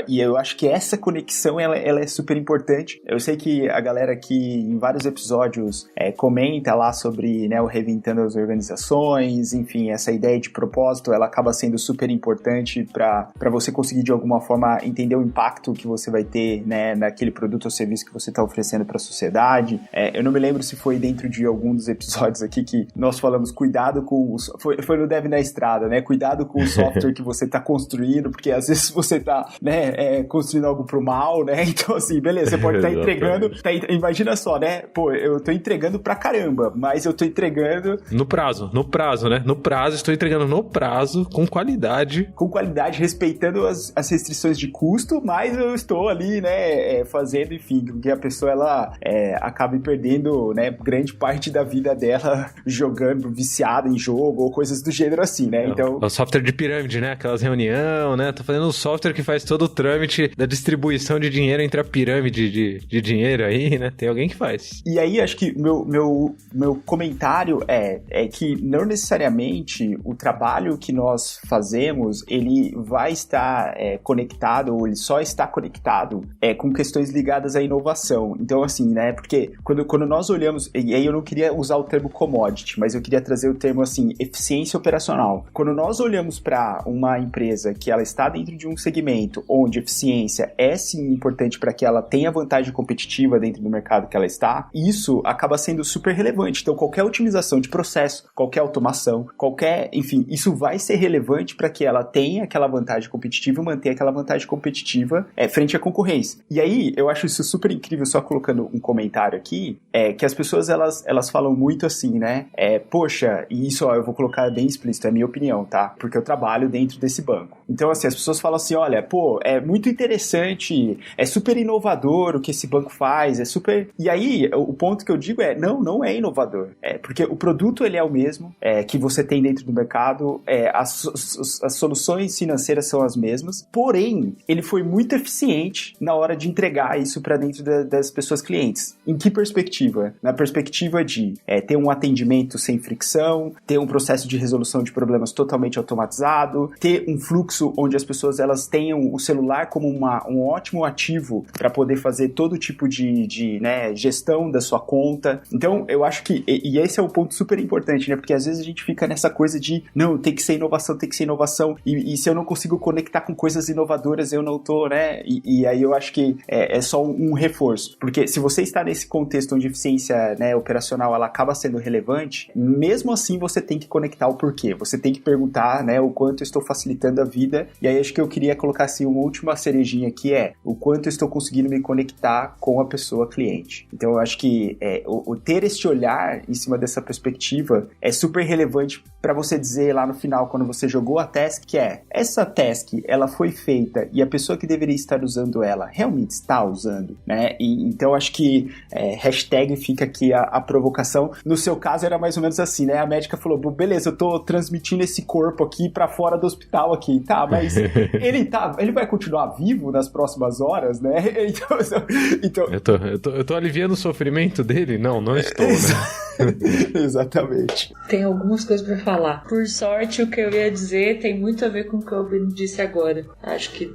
S5: eu acho que essa conexão, ela é super importante. Eu sei que a galera aqui em vários episódios comenta lá sobre, né, o Reinventando as Organizações, enfim, essa ideia de propósito, ela acaba sendo super importante para você conseguir de alguma forma entender o impacto que você vai ter, né, naquele produto ou serviço que você está oferecendo para a sociedade. Eu não me lembro se foi dentro de algum dos episódios aqui que nós falamos cuidado com foi no Dev na Estrada, né? Cuidado com o software que você está construindo, porque às vezes você está, né, construindo algo pro mal, né? Então assim, beleza, você pode estar entregando, imagina só, né? Eu tô entregando pra caramba, mas eu tô entregando
S1: no prazo, né? No prazo, estou entregando no prazo, com qualidade,
S5: respeitando as restrições de custo, mas eu estou ali, né, fazendo, enfim, que a pessoa, ela acabe perdendo, né, grande parte da vida dela jogando, viciada em jogo ou coisas do gênero assim, né? Então...
S1: O software de pirâmide, né? Aquelas reuniões, né? Tô fazendo um software que faz todo o trâmite da distribuição de dinheiro entre a pirâmide de dinheiro aí, né? Tem alguém que faz.
S5: E aí, acho que meu comentário é que não necessariamente o trabalho que nós fazemos, ele vai estar conectado, ou ele só está conectado com questões ligadas à inovação. Então, assim, né, porque quando nós olhamos, e aí eu não queria usar o termo commodity, mas eu queria trazer o termo, assim, eficiência operacional. Quando nós olhamos para uma empresa que ela está dentro de um segmento onde eficiência é, sim, importante para que ela tenha vantagem competitiva dentro do mercado que ela está, isso acaba sendo super relevante. Então, qualquer otimização de processo, qualquer automação, enfim, isso vai ser relevante para que ela tenha aquela vantagem competitiva e mantenha aquela vantagem competitiva frente à concorrência. E aí, eu acho isso super incrível, só colocando um comentário aqui, que as pessoas, elas falam muito assim, né? Poxa, e isso, eu vou colocar bem explícito, é minha opinião, tá? Porque eu trabalho dentro desse banco. Então, assim, as pessoas falam assim, olha, pô, é muito interessante, é super inovador o que esse banco faz, é super... E aí, o ponto que eu digo é, não é inovador. Porque o produto, ele é o mesmo que você tem dentro do mercado, as soluções financeiras são as mesmas, porém, ele foi muito eficiente na hora de entregar isso para dentro das pessoas clientes. Em que perspectiva? Na perspectiva de ter um atendimento sem fricção, ter um processo de resolução de problemas totalmente automatizado, ter um fluxo onde as pessoas elas tenham o celular como um ótimo ativo para poder fazer todo tipo de gestão da sua conta. Então, eu acho que, e esse é um ponto super importante, né? Porque às vezes a gente fica nessa coisa de, não, tem que ser inovação, e se eu não consigo conectar com coisas inovadoras, eu não tô, né? E aí eu acho que é só um reforço. Porque se você está nesse contexto onde a eficiência, né, operacional, ela acaba sendo relevante, mesmo assim você tem que conectar o porquê. Você tem que perguntar, né, o quanto eu estou facilitando a vida. E aí acho que eu queria colocar assim uma última cerejinha aqui, o quanto eu estou conseguindo me conectar com a pessoa cliente. Então eu acho que o ter este olhar em cima dessa perspectiva é super relevante para você dizer lá no final, quando você jogou a task, que essa task, ela foi feita e a pessoa que deveria estar usando ela realmente está usando, né? E, então acho que hashtag fica aqui a provocação. No seu caso era mais ou menos assim, né? A médica falou, beleza, eu tô transmitindo esse corpo aqui para fora do hospital aqui, tá? Mas ele vai continuar vivo nas próximas horas, né? Então...
S1: Eu tô aliviando o sofrimento dele? Não estou, né?
S5: Exatamente.
S4: Tem algumas coisas pra falar. Por sorte, o que eu ia dizer tem muito a ver com o que o Albino disse agora. Acho que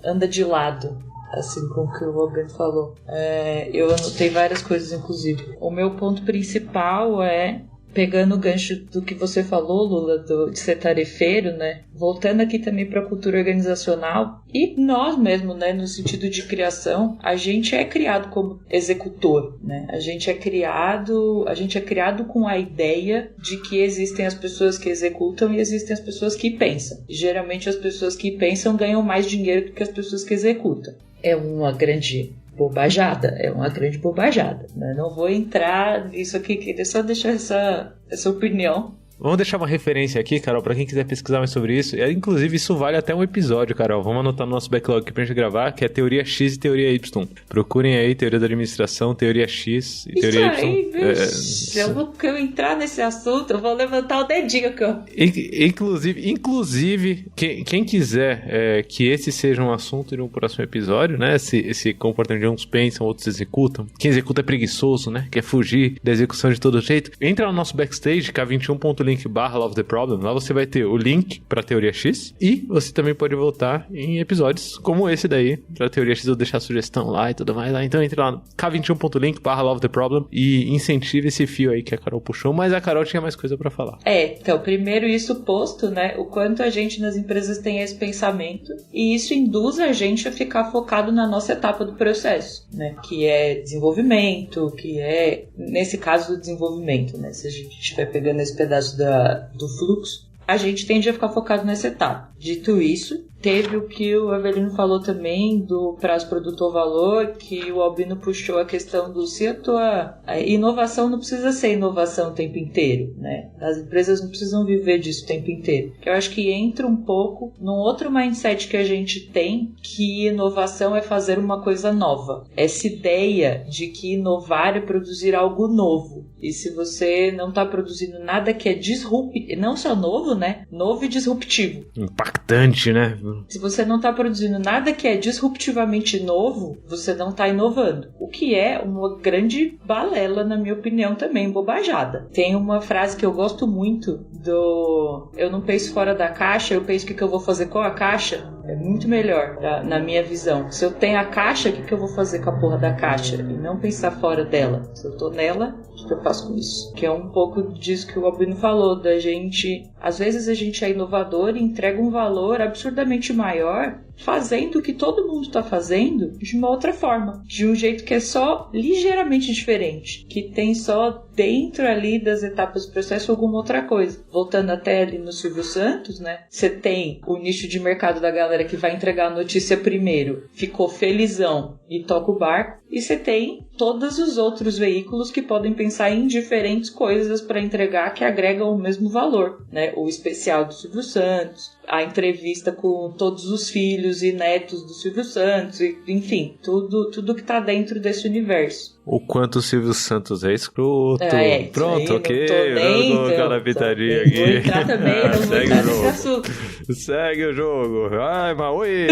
S4: anda de lado, assim como o que o Albino falou. Eu anotei várias coisas, inclusive. O meu ponto principal pegando o gancho do que você falou, Lula, de ser tarefeiro, né? Voltando aqui também para a cultura organizacional e nós mesmo, né? No sentido de criação, a gente é criado como executor, né? A gente é criado com a ideia de que existem as pessoas que executam e existem as pessoas que pensam. E, geralmente as pessoas que pensam ganham mais dinheiro do que as pessoas que executam. É uma grande bobajada, né? Não vou entrar nisso aqui, queria só deixar essa opinião.
S1: Vamos deixar uma referência aqui, Carol, pra quem quiser pesquisar mais sobre isso. Inclusive, isso vale até um episódio, Carol. Vamos anotar no nosso backlog aqui pra gente gravar, que é Teoria X e Teoria Y. Procurem aí Teoria da Administração, Teoria X e Teoria Y.
S4: Se eu entrar nesse assunto, eu vou levantar o dedinho aqui, ó.
S1: Inclusive, quem quiser que esse seja um assunto de um próximo episódio, né? Esse comportamento de uns pensam, outros executam. Quem executa é preguiçoso, né? Quer fugir da execução de todo jeito. Entra no nosso backstage, K21.link/Love the Problem. Lá você vai ter o link pra Teoria X e você também pode voltar em episódios como esse daí. Pra Teoria X eu deixar sugestão lá e tudo mais. Então entre lá no K21.link/Love the Problem e incentive esse fio aí que a Carol puxou, mas a Carol tinha mais coisa pra falar.
S4: Então, primeiro isso posto, né, o quanto a gente nas empresas tem esse pensamento e isso induz a gente a ficar focado na nossa etapa do processo, né, que é desenvolvimento, que é, nesse caso do desenvolvimento, né, se a gente estiver pegando esse pedaço do fluxo, a gente tende a ficar focado nessa etapa. Dito isso, teve o que o Avelino falou também do prazo produtor valor, que o Albino puxou a questão do se a inovação não precisa ser inovação o tempo inteiro, né? As empresas não precisam viver disso o tempo inteiro. Eu acho que entra um pouco num outro mindset que a gente tem, que inovação é fazer uma coisa nova. Essa ideia de que inovar é produzir algo novo. E se você não está produzindo nada que é disruptivo, não só novo, né? Novo e disruptivo.
S1: Impactante, né?
S4: Se você não está produzindo nada que é disruptivamente novo, você não está inovando. O que é uma grande balela, na minha opinião, também, bobajada. Tem uma frase que eu gosto muito eu não penso fora da caixa, eu penso o que eu vou fazer com a caixa. É muito melhor, na minha visão. Se eu tenho a caixa, o que eu vou fazer com a porra da caixa? E não pensar fora dela. Se eu tô nela, o que eu faço com isso? Que é um pouco disso que o Albino falou, da gente... Às vezes a gente é inovador e entrega um valor absurdamente maior fazendo o que todo mundo está fazendo de uma outra forma, de um jeito que é só ligeiramente diferente, que tem só dentro ali das etapas do processo alguma outra coisa. Voltando até ali no Silvio Santos, né? Você tem o nicho de mercado da galera que vai entregar a notícia primeiro, ficou felizão e toca o barco, e você tem todos os outros veículos que podem pensar em diferentes coisas para entregar que agregam o mesmo valor, né? O especial do Silvio Santos, a entrevista com todos os filhos e netos do Silvio Santos, enfim, tudo que tá dentro desse universo.
S1: O quanto o Silvio Santos é escroto. Pronto, ok.
S4: Vamos
S1: colocar na pitadinha aqui.
S4: Vou entrar também, não vou entrar nesse assunto.
S1: Segue o jogo. Ai, Maui.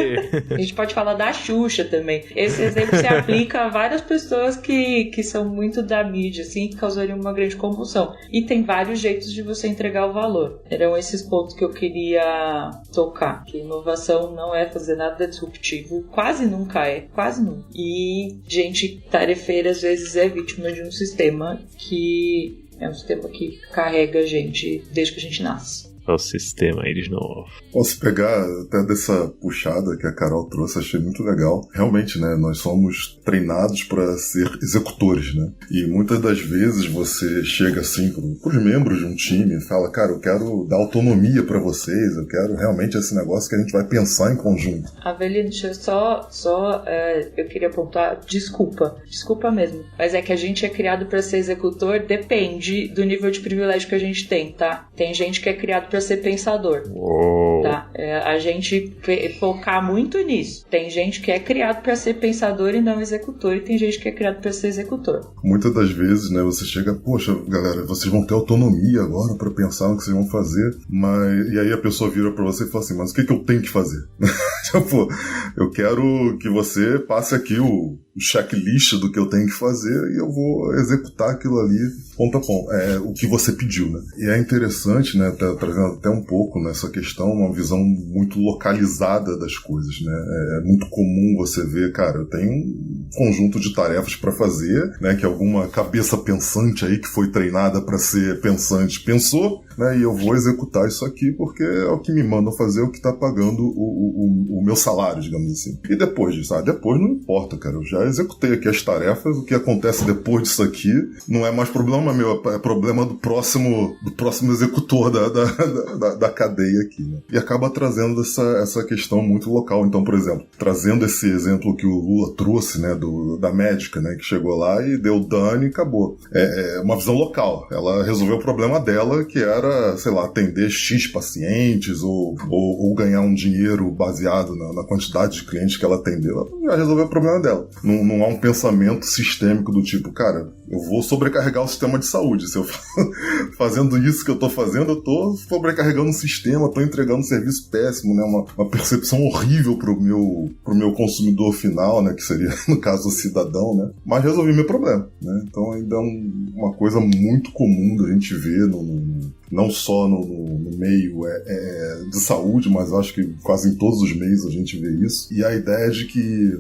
S4: A gente pode falar da Xuxa também. Esse exemplo se aplica a várias pessoas que são muito da mídia, assim, que causariam uma grande comoção. E tem vários jeitos de você entregar o valor. Eram esses pontos que eu queria tocar. Que inovação não é fazer nada disruptivo. Quase nunca é. Quase nunca. E gente tarefeira às vezes é vítima de um sistema que é um sistema que carrega a gente desde que a gente nasce.
S1: O sistema aí de novo.
S6: Posso pegar até dessa puxada que a Carol trouxe, achei muito legal. Realmente, né, nós somos treinados para ser executores, né? E muitas das vezes você chega assim para os membros de um time e fala, cara, eu quero dar autonomia para vocês, eu quero realmente esse negócio que a gente vai pensar em conjunto.
S4: Avelino, deixa eu eu queria apontar, desculpa mesmo, mas é que a gente é criado para ser executor, depende do nível de privilégio que a gente tem, tá? Tem gente que é criado para ser pensador. Tá? A gente focar muito nisso. Tem gente que é criado para ser pensador e não executor, e tem gente que é criado para ser executor.
S6: Muitas das vezes, né, você chega, poxa, galera, vocês vão ter autonomia agora para pensar no que vocês vão fazer, e aí a pessoa vira para você e fala assim, mas o que eu tenho que fazer? Tipo, eu quero que você passe aqui o checklist do que eu tenho que fazer e eu vou executar aquilo ali ponto a ponto. É o que você pediu, né? E é interessante, né, trazendo até um pouco nessa questão, uma visão muito localizada das coisas, né? É muito comum você ver, cara, eu tenho um conjunto de tarefas para fazer, né, que alguma cabeça pensante aí que foi treinada para ser pensante pensou, né, e eu vou executar isso aqui porque é o que me mandam fazer, o que tá pagando o meu salário, digamos assim. E depois disso, depois não importa, cara, eu já executei aqui as tarefas, o que acontece depois disso aqui não é mais problema meu, é problema do próximo executor da cadeia aqui, né? E acaba trazendo essa questão muito local. Então, por exemplo, trazendo esse exemplo que o Lula trouxe, né, da médica, né, que chegou lá e deu dano e acabou. É uma visão local. Ela resolveu o problema dela, que era, sei lá, atender X pacientes ou ganhar um dinheiro baseado na quantidade de clientes que ela atendeu. Ela já resolveu o problema dela. Não há um pensamento sistêmico do tipo, cara, eu vou sobrecarregar o sistema de saúde. Se eu fazendo isso que eu tô fazendo, eu tô sobrecarregando o sistema, tô entregando um serviço péssimo, né? Uma percepção horrível pro meu consumidor final, né? Que seria, no caso, o cidadão, né? Mas resolvi meu problema, né? Então ainda é uma coisa muito comum da gente ver não só no meio de saúde, mas acho que quase em todos os meios a gente vê isso. E a ideia de que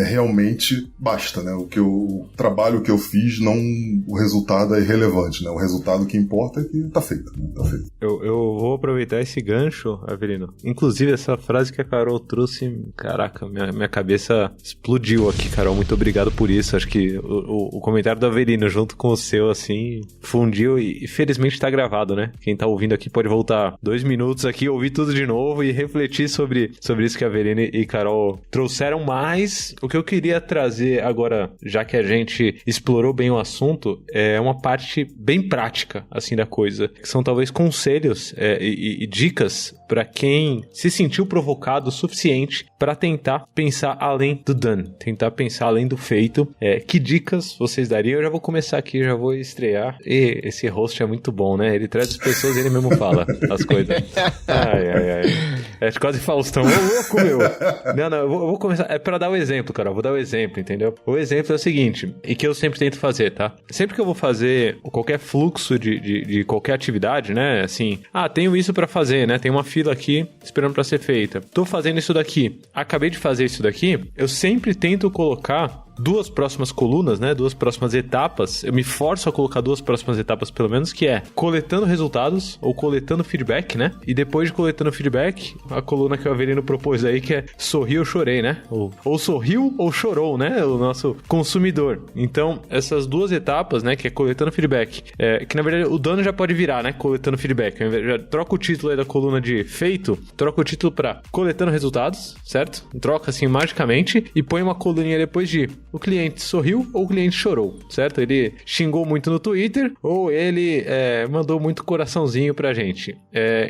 S6: realmente basta, né? O trabalho que eu fiz, o resultado é irrelevante, né? O resultado que importa é que tá feito, né? Tá feito.
S1: Eu vou aproveitar esse gancho, Avelino. Inclusive, essa frase que a Carol trouxe, caraca, minha cabeça explodiu aqui, Carol. Muito obrigado por isso. Acho que o comentário do Avelino junto com o seu, assim, fundiu e felizmente tá gravado, né? Quem tá ouvindo aqui pode voltar 2 minutos aqui, ouvir tudo de novo e refletir sobre isso que a Avelino e Carol trouxeram. Mas o que eu queria trazer agora, já que a gente explorou bem o assunto, é uma parte bem prática, assim, da coisa. Que são talvez conselhos e dicas para quem se sentiu provocado o suficiente para tentar pensar além do done, tentar pensar além do feito. Que dicas vocês dariam? Eu já vou começar aqui, já vou estrear. E esse host é muito bom, né? Ele traz as pessoas e ele mesmo fala as coisas. Ai. É quase Faustão. Ô, louco, meu! Não, eu vou começar. É pra dar o exemplo, cara. Eu vou dar o exemplo, entendeu? O exemplo é o seguinte, e que eu sempre tento fazer, tá? Sempre que eu vou fazer qualquer fluxo de qualquer atividade, né? Assim, tenho isso pra fazer, né? Tem uma fila aqui esperando pra ser feita. Tô fazendo isso daqui. Acabei de fazer isso daqui. Eu sempre tento colocar 2 próximas colunas, né? 2 próximas etapas. Eu me forço a colocar 2 próximas etapas, pelo menos, que é coletando resultados ou coletando feedback, né? E depois de coletando feedback, a coluna que o Avelino propôs aí, que é sorri ou chorei, né? Ou sorriu ou chorou, né? O nosso consumidor. Então, essas 2 etapas, né? Que é coletando feedback, que na verdade o dono já pode virar, né? Coletando feedback. Já troca o título aí da coluna de feito, troca o título pra coletando resultados, certo? Troca assim magicamente e põe uma coluninha depois de o cliente sorriu ou o cliente chorou, certo? Ele xingou muito no Twitter ou ele mandou muito coraçãozinho pra gente.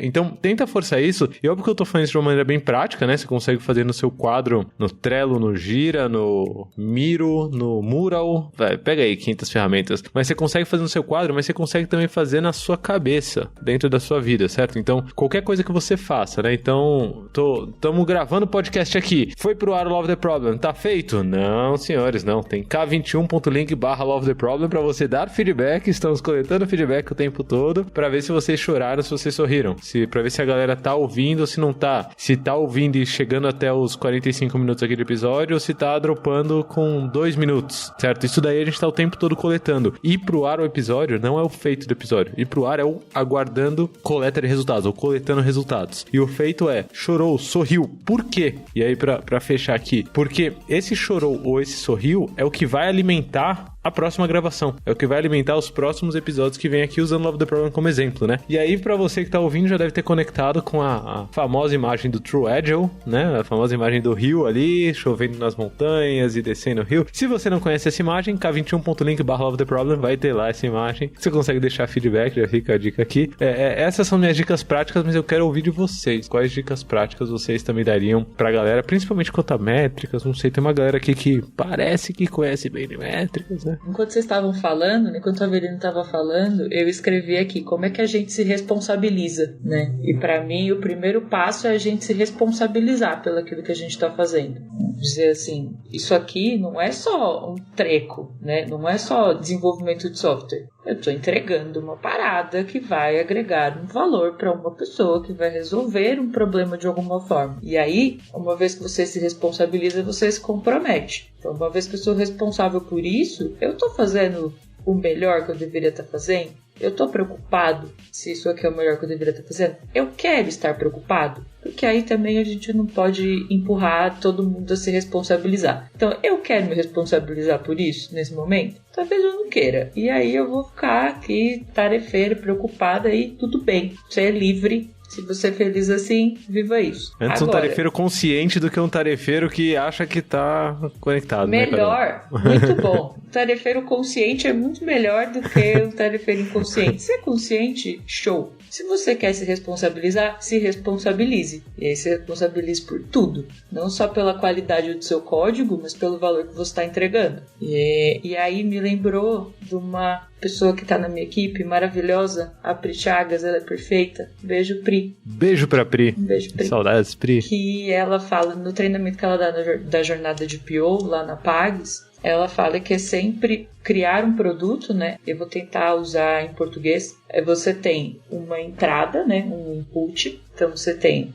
S1: Então, tenta forçar isso. E óbvio que eu tô falando isso de uma maneira bem prática, né? Você consegue fazer no seu quadro, no Trello, no Gira, no Miro, no Mural. Pega aí 500 ferramentas. Mas você consegue fazer no seu quadro, mas você consegue também fazer na sua cabeça, dentro da sua vida, certo? Então, qualquer coisa que você faça, né? Então, estamos gravando o podcast aqui. Foi pro ar o Love the Problem. Tá feito? Não, senhores, não. Tem k21.link/Love the Problem pra você dar feedback. Estamos coletando feedback o tempo todo pra ver se vocês choraram, se vocês sorriram. Pra ver se a galera tá ouvindo ou se não tá. Se tá ouvindo e chegando até os 45 minutos aqui do episódio ou se tá dropando com 2 minutos, certo? Isso daí a gente tá o tempo todo coletando. Ir pro ar o episódio não é o feito do episódio. Ir pro ar é o aguardando coleta de resultados, ou coletando resultados. E o feito é, chorou, sorriu. Por quê? E aí, pra fechar aqui, porque esse chorou ou esse sorriu é o que vai alimentar a próxima gravação. É o que vai alimentar os próximos episódios que vem aqui usando Love the Problem como exemplo, né? E aí, pra você que tá ouvindo, já deve ter conectado com a famosa imagem do True Agile, né? A famosa imagem do rio ali, chovendo nas montanhas e descendo o rio. Se você não conhece essa imagem, k21.link/Love the Problem vai ter lá essa imagem. Você consegue deixar feedback, já fica a dica aqui. Essas são minhas dicas práticas, mas eu quero ouvir de vocês. Quais dicas práticas vocês também dariam pra galera, principalmente quanto a métricas? Não sei, tem uma galera aqui que parece que conhece bem de métricas, né?
S4: Enquanto vocês estavam falando, enquanto a Avelino estava falando, eu escrevi aqui como é que a gente se responsabiliza, né? E para mim, o primeiro passo é a gente se responsabilizar pelo aquilo que a gente está fazendo. Dizer assim, isso aqui não é só um treco, né? Não é só desenvolvimento de software. Eu estou entregando uma parada que vai agregar um valor para uma pessoa, que vai resolver um problema de alguma forma. E aí, uma vez que você se responsabiliza, você se compromete. Então, uma vez que eu sou responsável por isso, eu estou fazendo o melhor que eu deveria estar fazendo? Eu estou preocupado se isso aqui é o melhor que eu deveria estar fazendo? Eu quero estar preocupado? Porque aí também a gente não pode empurrar todo mundo a se responsabilizar. Então, eu quero me responsabilizar por isso nesse momento? Talvez eu não queira. E aí eu vou ficar aqui tarefeira, preocupada e tudo bem. Você é livre. Se você é feliz assim, viva isso.
S1: Antes agora, um tarefeiro consciente do que um tarefeiro que acha que tá conectado.
S4: Melhor, né, muito bom. Um tarefeiro consciente é muito melhor do que um tarefeiro inconsciente. Se é consciente, show. Se você quer se responsabilizar, se responsabilize. E aí se responsabilize por tudo. Não só pela qualidade do seu código, mas pelo valor que você está entregando. E aí me lembrou de uma pessoa que está na minha equipe, maravilhosa, a Pri Chagas, ela é perfeita. Beijo, Pri.
S1: Beijo pra Pri.
S4: Um beijo, Pri.
S1: Saudades, Pri.
S4: Que ela fala, no treinamento que ela dá da jornada de PO, lá na Pags, ela fala que é sempre criar um produto, né? Eu vou tentar usar em português. Você tem uma entrada, né? Um input. Então, você tem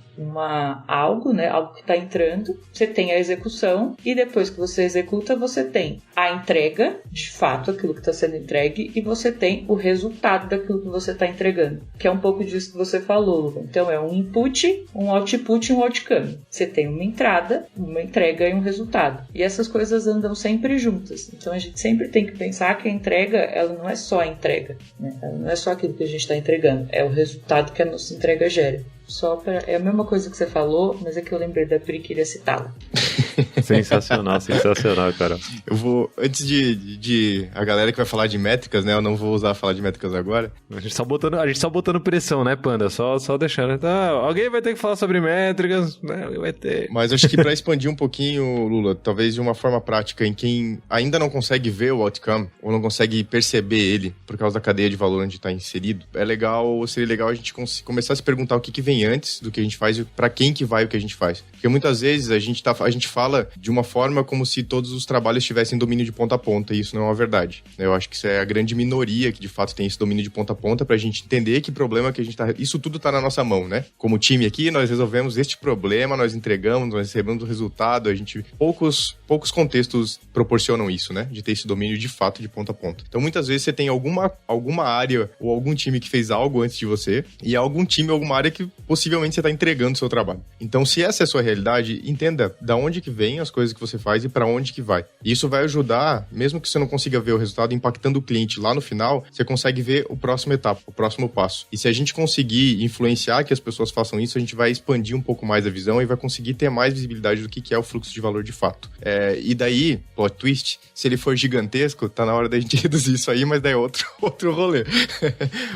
S4: algo, né? Algo que está entrando. Você tem a execução. E depois que você executa, você tem a entrega, de fato, aquilo que está sendo entregue. E você tem o resultado daquilo que você está entregando. Que é um pouco disso que você falou. Então, é um input, um output e um outcome. Você tem uma entrada, uma entrega e um resultado. E essas coisas andam sempre juntas. Então, a gente sempre tem que pensar que a entrega, ela não é só a entrega, né? Ela não é só aquilo que a gente está entregando, é o resultado que a nossa entrega gera. É a mesma coisa que você falou, mas é que eu lembrei da Pri e queria citá-la.
S1: Sensacional, cara.
S3: Eu vou, antes de a galera que vai falar de métricas, né? Eu não vou usar falar de métricas agora.
S1: A gente só botando pressão, né, Panda? Só deixando. Tá, alguém vai ter que falar sobre métricas, né? Vai ter.
S3: Mas acho que para expandir um pouquinho, Lula, talvez de uma forma prática, em quem ainda não consegue ver o outcome, ou não consegue perceber ele, por causa da cadeia de valor onde está inserido, seria legal a gente começar a se perguntar o que vem antes do que a gente faz e para quem que vai o que a gente faz. Porque muitas vezes a gente fala de uma forma como se todos os trabalhos tivessem domínio de ponta a ponta, e isso não é uma verdade. Eu acho que isso é a grande minoria que de fato tem esse domínio de ponta a ponta, pra gente entender que problema que a gente tá... Isso tudo tá na nossa mão, né? Como time aqui, nós resolvemos este problema, nós entregamos, nós recebemos o resultado, poucos contextos proporcionam isso, né? De ter esse domínio de fato de ponta a ponta. Então muitas vezes você tem alguma área ou algum time que fez algo antes de você, e algum time ou alguma área que possivelmente você tá entregando o seu trabalho. Então se essa é a sua realidade, entenda da onde que vem as coisas que você faz e para onde que vai. E isso vai ajudar, mesmo que você não consiga ver o resultado impactando o cliente lá no final, você consegue ver o próximo etapa, o próximo passo. E se a gente conseguir influenciar que as pessoas façam isso, a gente vai expandir um pouco mais a visão e vai conseguir ter mais visibilidade do que é o fluxo de valor de fato. E daí, plot twist, se ele for gigantesco, tá na hora da gente reduzir isso aí, mas daí é outro rolê.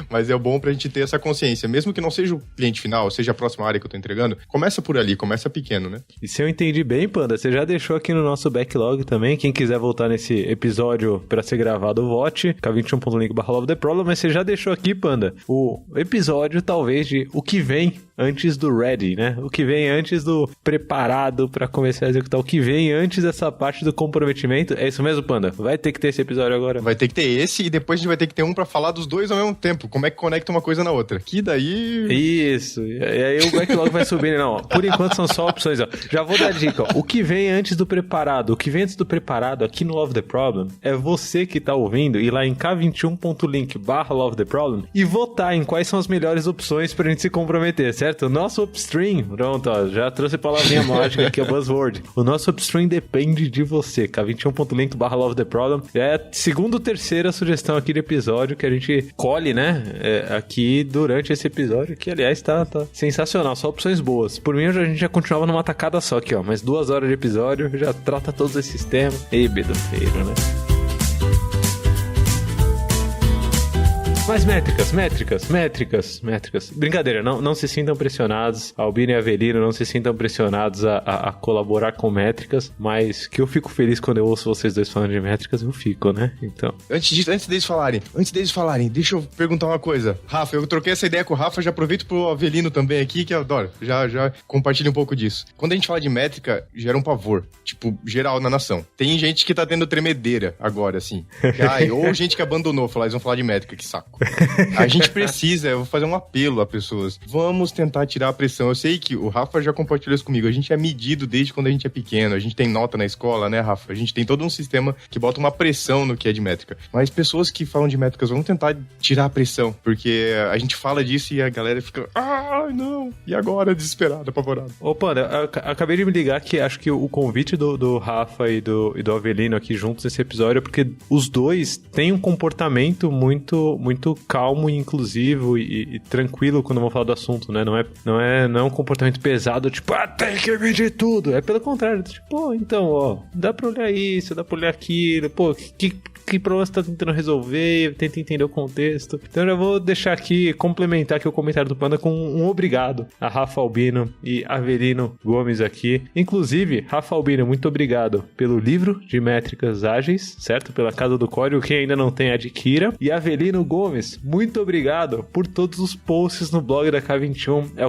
S3: Mas é bom pra gente ter essa consciência, mesmo que não seja o cliente final, seja a próxima área que eu tô entregando, começa por ali, começa pequeno, né?
S1: E se eu entendi bem, Panda, você já deixou aqui no nosso backlog também, quem quiser voltar nesse episódio pra ser gravado, vote, k21.link/LoveTheProblem, mas você já deixou aqui, Panda, o episódio, talvez, de o que vem antes do ready, né? O que vem antes do preparado pra começar a executar, o que vem antes dessa parte do comprometimento. É isso mesmo, Panda? Vai ter que ter esse episódio agora.
S3: Vai ter que ter esse e depois a gente vai ter que ter um pra falar dos dois ao mesmo tempo. Como é que conecta uma coisa na outra? Que daí...
S1: Isso. E aí o backlog vai subindo. Não, ó. Por enquanto são só opções, ó. Já vou dar a dica, ó. O que vem antes do preparado. O que vem antes do preparado aqui no Love the Problem é você que tá ouvindo ir lá em k21.link/LoveTheProblem e votar em quais são as melhores opções pra gente se comprometer, certo? O nosso upstream, pronto, ó, já trouxe a palavrinha mágica aqui, o buzzword. O nosso upstream depende de você, k21.link/LoveTheProblem. É a segunda ou terceira sugestão aqui de episódio que a gente colhe, né, aqui durante esse episódio, que aliás tá sensacional, só opções boas. Por mim, a gente já continuava numa tacada só aqui, ó, mas 2 horas de episódio, já trata todos esses temas. Ei, bedofeiro, né? Mas métricas. Brincadeira, não se sintam pressionados. Albino e Avelino não se sintam pressionados a colaborar com métricas, mas que eu fico feliz quando eu ouço vocês dois falando de métricas, eu fico, né? Então.
S3: Antes deles falarem, deixa eu perguntar uma coisa. Rafa, eu troquei essa ideia com o Rafa, já aproveito pro Avelino também aqui, que eu adoro. Já compartilho um pouco disso. Quando a gente fala de métrica, gera um pavor, tipo, geral na nação. Tem gente que tá tendo tremedeira agora, assim. Ou gente que abandonou, eles vão falar de métrica, que saco. A gente precisa, eu vou fazer um apelo a pessoas. Vamos tentar tirar a pressão. Eu sei que o Rafa já compartilhou isso comigo. A gente é medido desde quando a gente é pequeno. A gente tem nota na escola, né, Rafa? A gente tem todo um sistema que bota uma pressão no que é de métrica. Mas pessoas que falam de métricas vão tentar tirar a pressão, porque a gente fala disso e a galera fica, não. E agora, desesperada, apavorada.
S1: Ô, Panda, eu acabei de me ligar que acho que o convite do Rafa e do Avelino aqui juntos nesse episódio é porque os dois têm um comportamento muito calmo e inclusivo e tranquilo quando vão falar do assunto, né? Não é um comportamento pesado, tipo, tem que medir tudo. É pelo contrário, tipo, então, dá pra olhar isso, dá pra olhar aquilo, que problema você tá tentando resolver, tenta entender o contexto. Então eu já vou deixar aqui, complementar aqui o comentário do Panda com um obrigado a Rafa Albino e Avelino Gomes aqui. Inclusive, Rafa Albino, muito obrigado pelo livro de métricas ágeis, certo? Pela Casa do Código, quem ainda não tem, adquira. E Avelino Gomes, muito obrigado por todos os posts no blog da K21. É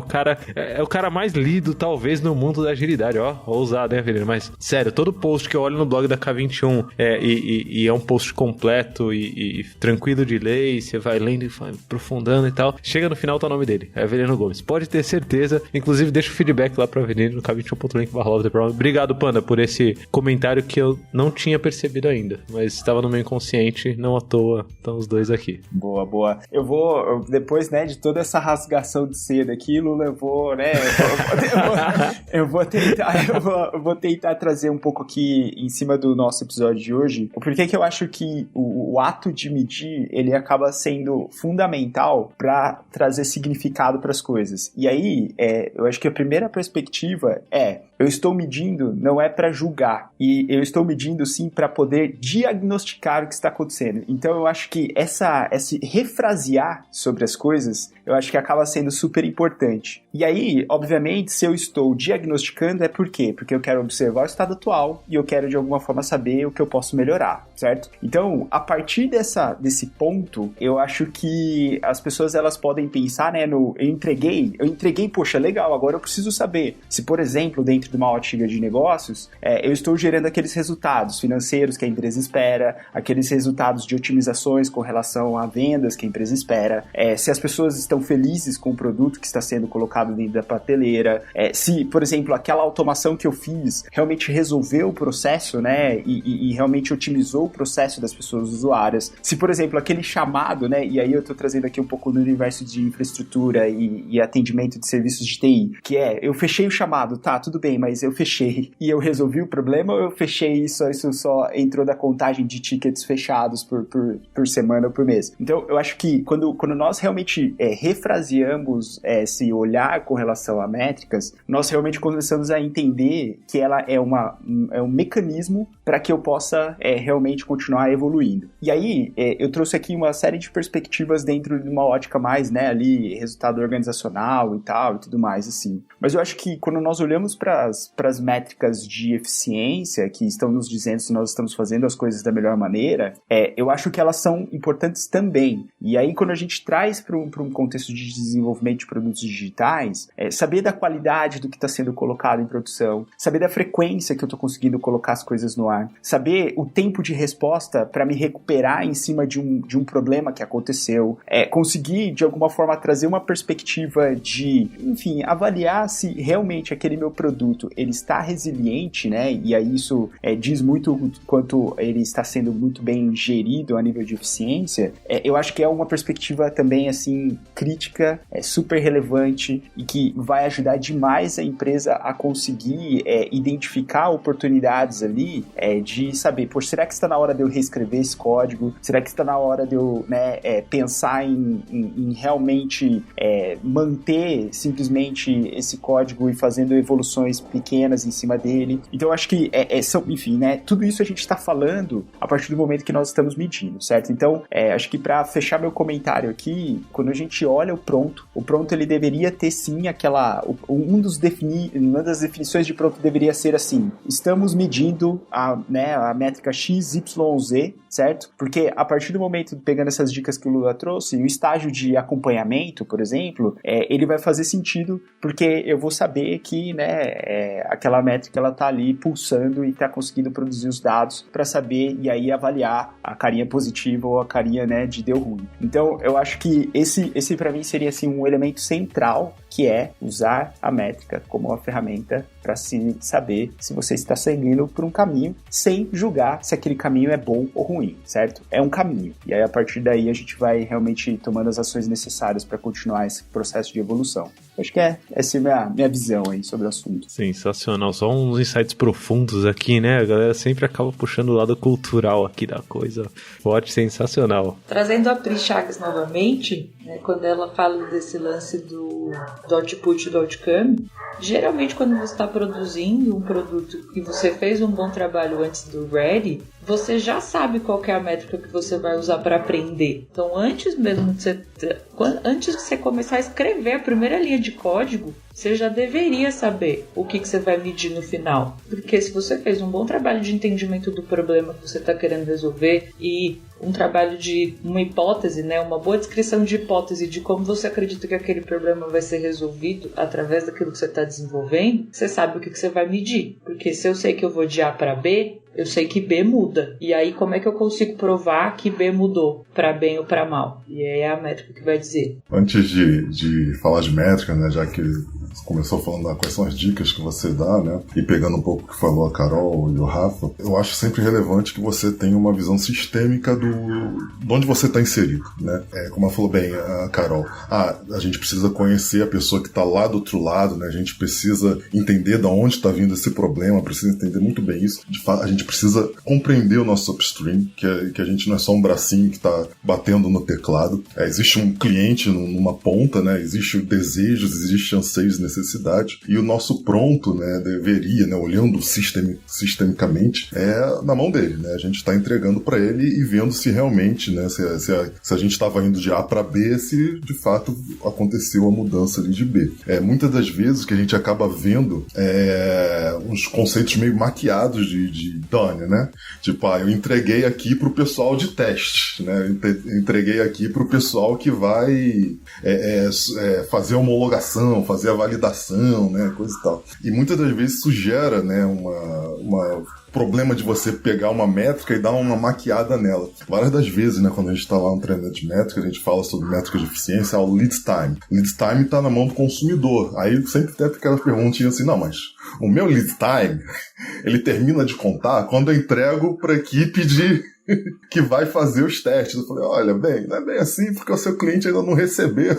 S1: o cara mais lido, talvez, no mundo da agilidade. Ousado, hein, Avelino? Mas, sério, todo post que eu olho no blog da K21 e é um post completo e tranquilo de ler, e você vai lendo e vai aprofundando e tal. Chega no final, tá o nome dele, é Avelino Gomes. Pode ter certeza. Inclusive, deixa o feedback lá pra Avelino no k21.link/LoveTheProblem. Obrigado, Panda, por esse comentário que eu não tinha percebido ainda, mas estava no meu inconsciente, não à toa, estão os dois aqui.
S5: Boa. Eu vou, depois, né, de toda essa rasgação de seda aqui, Lula, eu vou tentar trazer um pouco aqui em cima do nosso episódio de hoje, porque que eu acho que o ato de medir, ele acaba sendo fundamental para trazer significado para as coisas. E aí, eu acho que a primeira perspectiva eu estou medindo não é para julgar, e eu estou medindo sim para poder diagnosticar o que está acontecendo. Então eu acho que esse refrasear sobre as coisas, eu acho que acaba sendo super importante. E aí, obviamente, se eu estou diagnosticando, é por quê? Porque eu quero observar o estado atual e eu quero de alguma forma saber o que eu posso melhorar, certo? Então, a partir desse ponto, eu acho que as pessoas elas podem pensar, né, eu entreguei, poxa, legal, agora eu preciso saber se, por exemplo, dentro de uma ótica de negócios, eu estou gerando aqueles resultados financeiros que a empresa espera, aqueles resultados de otimizações com relação a vendas que a empresa espera, se as pessoas estão estão felizes com o produto que está sendo colocado dentro da prateleira, se, por exemplo, aquela automação que eu fiz realmente resolveu o processo, né, e realmente otimizou o processo das pessoas usuárias. Se, por exemplo, aquele chamado, né, e aí eu estou trazendo aqui um pouco do universo de infraestrutura e atendimento de serviços de TI, que eu fechei o chamado, tá, tudo bem, mas eu fechei e eu resolvi o problema, ou eu fechei isso só entrou da contagem de tickets fechados por semana ou por mês? Então, eu acho que quando nós realmente refraseamos esse olhar com relação a métricas, nós realmente começamos a entender que ela é um mecanismo para que eu possa realmente continuar evoluindo. E aí, eu trouxe aqui uma série de perspectivas dentro de uma ótica mais, né, ali, resultado organizacional e tal, e tudo mais, assim. Mas eu acho que quando nós olhamos para as métricas de eficiência, que estão nos dizendo se nós estamos fazendo as coisas da melhor maneira, eu acho que elas são importantes também. E aí, quando a gente traz para um contexto de desenvolvimento de produtos digitais, saber da qualidade do que está sendo colocado em produção, saber da frequência que eu estou conseguindo colocar as coisas no ar, saber o tempo de resposta para me recuperar em cima de um problema que aconteceu, conseguir, de alguma forma, trazer uma perspectiva de, enfim, avaliar se realmente aquele meu produto, ele está resiliente, né, e aí isso diz muito quanto ele está sendo muito bem gerido a nível de eficiência. Eu acho que é uma perspectiva também, assim, crítica, super relevante e que vai ajudar demais a empresa a conseguir identificar oportunidades ali de saber, poxa, será que está na hora de eu reescrever esse código? Será que está na hora de eu, né, pensar em realmente manter simplesmente esse código e fazendo evoluções pequenas em cima dele? Então eu acho que enfim, né, tudo isso a gente está falando a partir do momento que nós estamos medindo, certo? Então, acho que para fechar meu comentário aqui, quando a gente olha o pronto ele deveria ter sim uma das definições de pronto deveria ser assim: estamos medindo a métrica XYZ, certo? Porque a partir do momento, pegando essas dicas que o Lula trouxe, o estágio de acompanhamento, por exemplo, ele vai fazer sentido, porque eu vou saber que, né, aquela métrica ela tá ali pulsando e tá conseguindo produzir os dados para saber e aí avaliar a carinha positiva ou a carinha, né, de deu ruim. Então, eu acho que esse para mim seria assim um elemento central, que é usar a métrica como uma ferramenta para se saber se você está seguindo por um caminho, sem julgar se aquele caminho é bom ou ruim, certo? É um caminho. E aí, a partir daí, a gente vai realmente tomando as ações necessárias para continuar esse processo de evolução. Acho que essa é a minha visão aí sobre o assunto.
S1: Sensacional. Só uns insights profundos aqui, né? A galera sempre acaba puxando o lado cultural aqui da coisa. Forte, sensacional.
S4: Trazendo a Pri Chagas novamente, né, quando ela fala desse lance do output e do outcome, geralmente quando você está produzindo um produto e você fez um bom trabalho antes do ready, você já sabe qual que é a métrica que você vai usar para aprender. Então, antes de você começar a escrever a primeira linha de código, você já deveria saber o que você vai medir no final. Porque se você fez um bom trabalho de entendimento do problema que você está querendo resolver e um trabalho de uma hipótese, né, uma boa descrição de hipótese de como você acredita que aquele problema vai ser resolvido através daquilo que você está desenvolvendo, você sabe o que você vai medir. Porque se eu sei que eu vou de A para B, eu sei que B muda. E aí, como é que eu consigo provar que B mudou para bem ou para mal? E aí é a métrica que vai dizer.
S6: Antes de falar de métrica, né, já que você começou falando quais são as dicas que você dá, né, e pegando um pouco o que falou a Carol e o Rafa, eu acho sempre relevante que você tenha uma visão sistêmica de onde você está inserido, né? Como ela falou bem, a Carol, a gente precisa conhecer a pessoa que está lá do outro lado, né? A gente precisa entender de onde está vindo esse problema, precisa entender muito bem isso. De fato, a gente precisa compreender o nosso upstream, que a gente não é só um bracinho que está batendo no teclado. Existe um cliente numa ponta, né? Existe desejos, existe anseios e necessidades, e o nosso pronto, né, deveria, né, olhando sistemicamente, na mão dele, né? A gente está entregando para ele e vendo se realmente, né, se a gente estava indo de A para B, se de fato aconteceu a mudança ali de B. Muitas das vezes que a gente acaba vendo uns conceitos meio maquiados de done, né? Tipo, eu entreguei aqui pro pessoal de teste, né? Eu entreguei aqui pro pessoal que vai fazer a homologação, fazer a validação validação, né, coisa e tal. E muitas das vezes isso gera, né, uma problema de você pegar uma métrica e dar uma maquiada nela. Várias das vezes, né, quando a gente está lá no treinamento de métrica, a gente fala sobre métrica de eficiência, é o lead time. Lead time está na mão do consumidor. Aí sempre tem aquelas perguntinhas assim, não, mas o meu lead time, ele termina de contar quando eu entrego para a equipe que vai fazer os testes. Eu falei, olha, bem, não é bem assim, porque o seu cliente ainda não recebeu.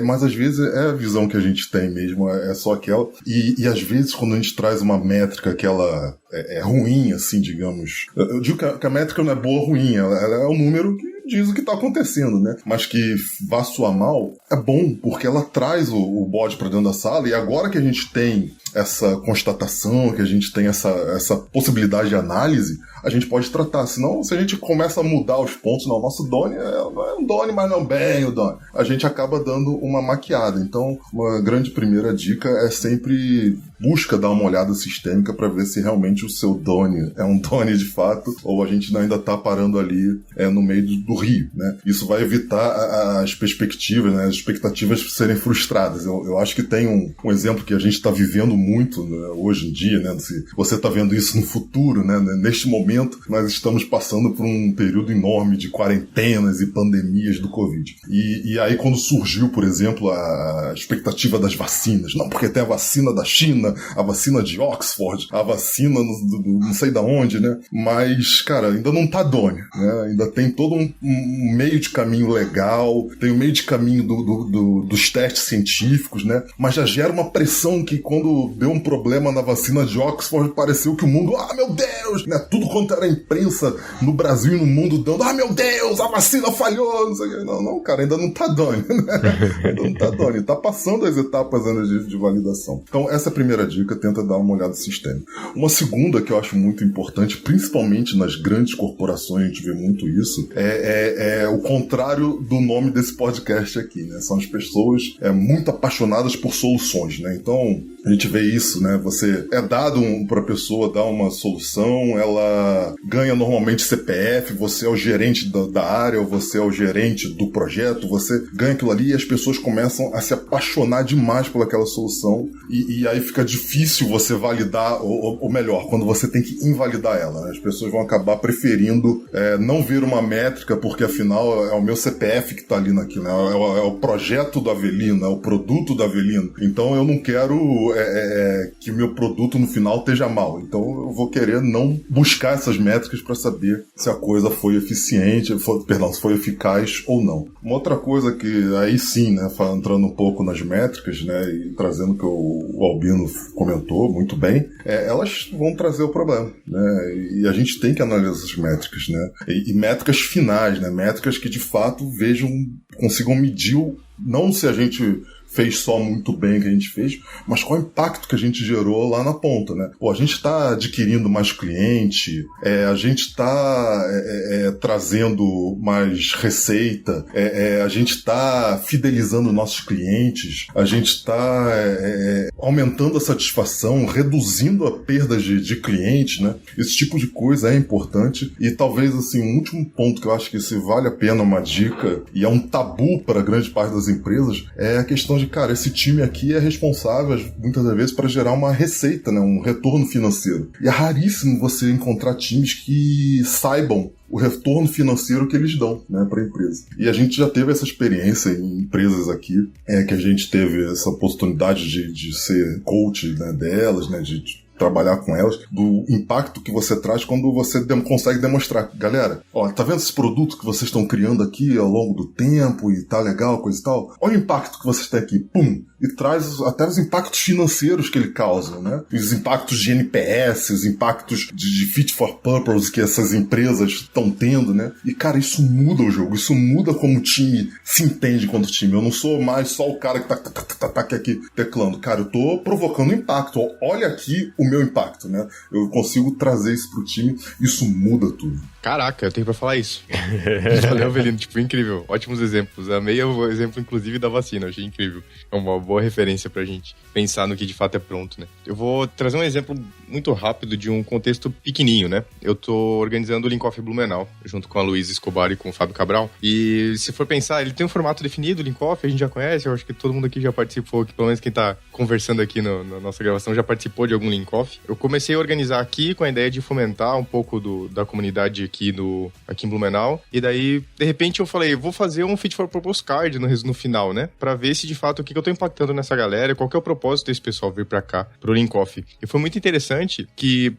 S6: Mas às vezes é a visão que a gente tem mesmo, é só aquela. E às vezes quando a gente traz uma métrica que ela é ruim, assim, digamos. Eu digo que a métrica não é boa ou ruim, ela é um número que diz o que está acontecendo, né? Mas que vá soar mal, é bom, porque ela traz o bode para dentro da sala, e agora que a gente tem essa constatação, que a gente tem essa possibilidade de análise, a gente pode tratar. Senão, se a gente começa a mudar os pontos, não, nosso Doni não é um Doni, mas não bem o Doni. A gente acaba dando uma maquiada. Então, uma grande primeira dica é sempre busca dar uma olhada sistêmica para ver se realmente o seu Doni é um Doni de fato, ou a gente ainda está parando ali no meio do rio, né? Isso vai evitar as perspectivas, né, as expectativas serem frustradas. Eu acho que tem um exemplo que a gente está vivendo muito, né, hoje em dia, né? Se você está vendo isso no futuro, né? Neste momento, nós estamos passando por um período enorme de quarentenas e pandemias do Covid. E aí, quando surgiu, por exemplo, a expectativa das vacinas, não, porque tem a vacina da China, a vacina de Oxford, a vacina não sei da onde, né? Mas, cara, ainda não tá Doni, né? Ainda tem todo um meio de caminho legal, tem um meio de caminho dos testes científicos, né? Mas já gera uma pressão que quando deu um problema na vacina de Oxford, pareceu que o mundo, meu Deus, né? Tudo quanto era imprensa no Brasil e no mundo dando, meu Deus, a vacina falhou, não sei o que. Não, cara, ainda não tá Doni, né? Ainda não tá Doni, tá passando as etapas ainda de validação. Então, essa é a primeira dica, tenta dar uma olhada sistêmica. Uma segunda que eu acho muito importante, principalmente nas grandes corporações, a gente vê muito isso, é o contrário do nome desse podcast aqui, né? São as pessoas muito apaixonadas por soluções, né? Então, a gente vê isso, né? Você é dado para a pessoa dar uma solução, ela ganha normalmente CPF, você é o gerente da área, ou você é o gerente do projeto, você ganha aquilo ali e as pessoas começam a se apaixonar demais por aquela solução e aí fica difícil você validar, ou melhor, quando você tem que invalidar ela, né? As pessoas vão acabar preferindo não ver uma métrica, porque afinal é o meu CPF que está ali naquilo, né? É o projeto do Avelino, é o produto do Avelino. Então eu não quero que o meu produto no final esteja mal. Então eu vou querer não buscar essas métricas para saber se a coisa foi eficiente, se foi eficaz ou não. Uma outra coisa que aí sim, né, entrando um pouco nas métricas, né, e trazendo o que o Albino comentou muito bem, elas vão trazer o problema, né, e a gente tem que analisar essas métricas, né, e métricas finais, né, métricas que de fato consigam medir não se a gente fez só muito bem o que a gente fez, mas qual o impacto que a gente gerou lá na ponta, né? A gente está adquirindo mais cliente, a gente está trazendo mais receita, a gente está fidelizando nossos clientes, a gente está aumentando a satisfação, reduzindo a perda de clientes, né? Esse tipo de coisa é importante e talvez, assim, um último ponto que eu acho que se vale a pena uma dica e é um tabu para grande parte das empresas é a questão de, cara, esse time aqui é responsável muitas das vezes para gerar uma receita, né, um retorno financeiro. E é raríssimo você encontrar times que saibam o retorno financeiro que eles dão, né, para a empresa. E a gente já teve essa experiência em empresas aqui, que a gente teve essa oportunidade de ser coach, né, delas, né, de trabalhar com elas, do impacto que você traz quando você consegue demonstrar. Galera, tá vendo esse produto que vocês estão criando aqui ao longo do tempo e tá legal, coisa e tal? Olha o impacto que vocês têm aqui. Pum! E traz até os impactos financeiros que ele causa, né? Os impactos de NPS, os impactos de fit for purpose que essas empresas estão tendo, né? E, cara, isso muda o jogo, isso muda como o time se entende enquanto time. Eu não sou mais só o cara que tá aqui teclando. Cara, eu tô provocando impacto. Olha aqui o meu impacto, né? Eu consigo trazer isso pro time, isso muda tudo.
S3: Caraca, eu tenho pra falar isso. Valeu, Avelino, incrível. Ótimos exemplos. Amei o exemplo, inclusive, da vacina, achei incrível. É uma boa referência pra gente pensar no que de fato é pronto, né? Eu vou trazer um exemplo muito rápido de um contexto pequenininho, né? Eu tô organizando o Linkoff Blumenau, junto com a Luísa Escobar e com o Fábio Cabral. E se for pensar, ele tem um formato definido, o Linkoff, a gente já conhece, eu acho que todo mundo aqui já participou, que pelo menos quem tá conversando aqui na nossa gravação já participou de algum Linkoff. Eu comecei a organizar aqui com a ideia de fomentar um pouco da comunidade aqui em Blumenau. E daí, de repente, eu falei, vou fazer um Fit for Purpose Card no final, né? Pra ver se de fato o que eu tô impactando nessa galera, qual que é o propósito desse pessoal vir pra cá, pro Linkoff. E foi muito interessante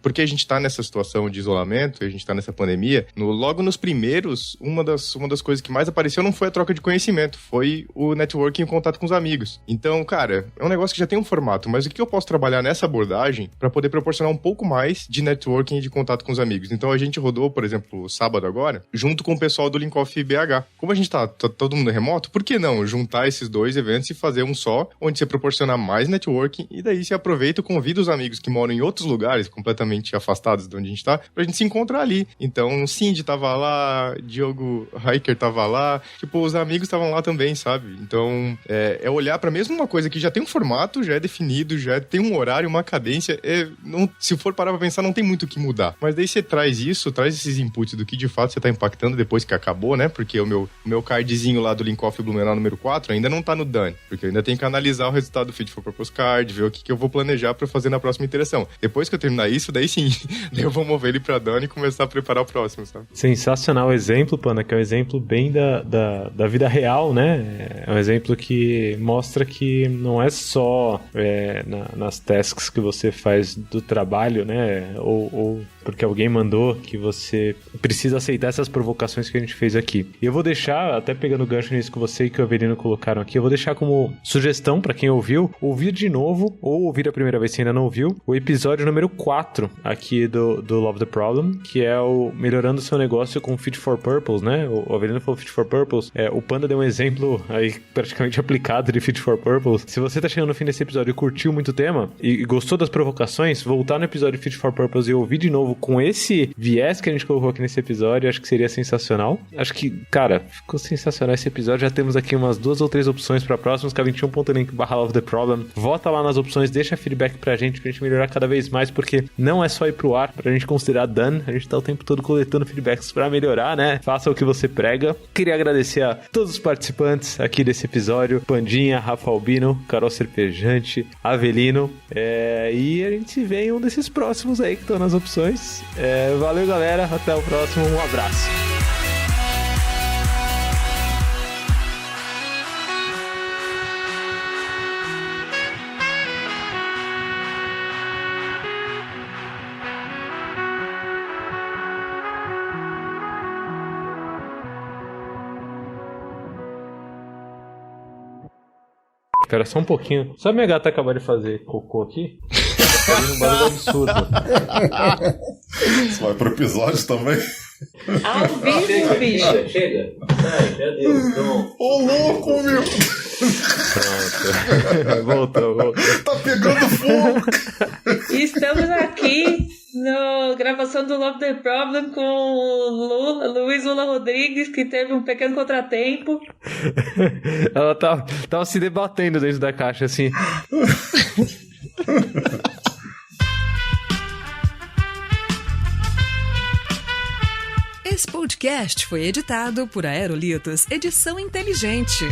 S3: porque a gente tá nessa situação de isolamento, a gente tá nessa pandemia, logo nos primeiros, uma das coisas que mais apareceu não foi a troca de conhecimento, foi o networking e o contato com os amigos. Então, cara, é um negócio que já tem um formato, mas o que eu posso trabalhar nessa abordagem pra poder proporcionar um pouco mais de networking e de contato com os amigos? Então, a gente rodou, por exemplo, sábado agora, junto com o pessoal do Linkoff BH. Como a gente tá todo mundo remoto, por que não juntar esses dois eventos e fazer um só, onde você proporciona mais networking e daí você aproveita e convida os amigos que moram em outros lugares, completamente afastados de onde a gente tá, pra gente se encontrar ali. Então, Cindy tava lá, Diogo Hiker tava lá, tipo, os amigos estavam lá também, sabe? Então, é olhar pra mesmo uma coisa que já tem um formato, já é definido, já tem um horário, uma cadência, se for parar pra pensar, não tem muito o que mudar. Mas daí você traz esses inputs do que de fato você tá impactando depois que acabou, né? Porque o meu cardzinho lá do Linkoff Blumenau número 4 ainda não tá no Done, porque eu ainda tenho que analisar o resultado do Fit for Purpose Card, ver o que eu vou planejar pra fazer na próxima interação. Depois que eu terminar isso, daí sim, daí eu vou mover ele pra Done e começar a preparar o próximo, sabe?
S1: Sensacional exemplo, Panda, que é um exemplo bem da vida real, né? É um exemplo que mostra que não é só nas tasks que você faz do trabalho, né? Ou porque alguém mandou, que você precisa aceitar essas provocações que a gente fez aqui. E eu vou deixar, até pegando o gancho nisso que você e que o Avelino colocaram aqui, eu vou deixar como sugestão pra quem ouviu, ouvir de novo, ou ouvir a primeira vez se ainda não ouviu, o episódio número 4 aqui do Love the Problem, que é o Melhorando o Seu Negócio com Fit for Purpose, né? O Avelino falou Fit for Purpose, o Panda deu um exemplo aí praticamente aplicado de Fit for Purpose. Se você tá chegando no fim desse episódio e curtiu muito o tema, e gostou das provocações, voltar no episódio Fit for Purpose e ouvir de novo com esse viés que a gente colocou aqui nesse episódio, acho que seria sensacional. Acho que, cara, ficou sensacional esse episódio. Já temos aqui umas 2 ou 3 opções para próximos, k21.link/Love the Problem. Vota lá nas opções, deixa feedback pra gente melhorar cada vez mais, porque não é só ir pro ar pra gente considerar done, a gente tá o tempo todo coletando feedbacks pra melhorar, né? Faça o que você prega. Queria agradecer a todos os participantes aqui desse episódio, Pandinha, Rafa Albino, Carol Serpejante, Avelino, e a gente se vê em um desses próximos aí que estão nas opções. Valeu, galera, até o próximo, um abraço. Espera só um pouquinho. Só minha gata acabou de fazer cocô aqui. Tá fazendo um barulho absurdo.
S6: Você vai pro episódio também?
S4: Ao vivo, bicho.
S7: Chega. Ai, já deu. Então...
S6: Ô, louco, meu!
S1: Pronto. Voltou.
S6: Tá pegando fogo!
S4: Estamos aqui na gravação do Love the Problem com o Luiz Lula Rodrigues, que teve um pequeno contratempo.
S1: Ela tava se debatendo dentro da caixa, assim.
S2: Esse podcast foi editado por Aerolitos Edição Inteligente.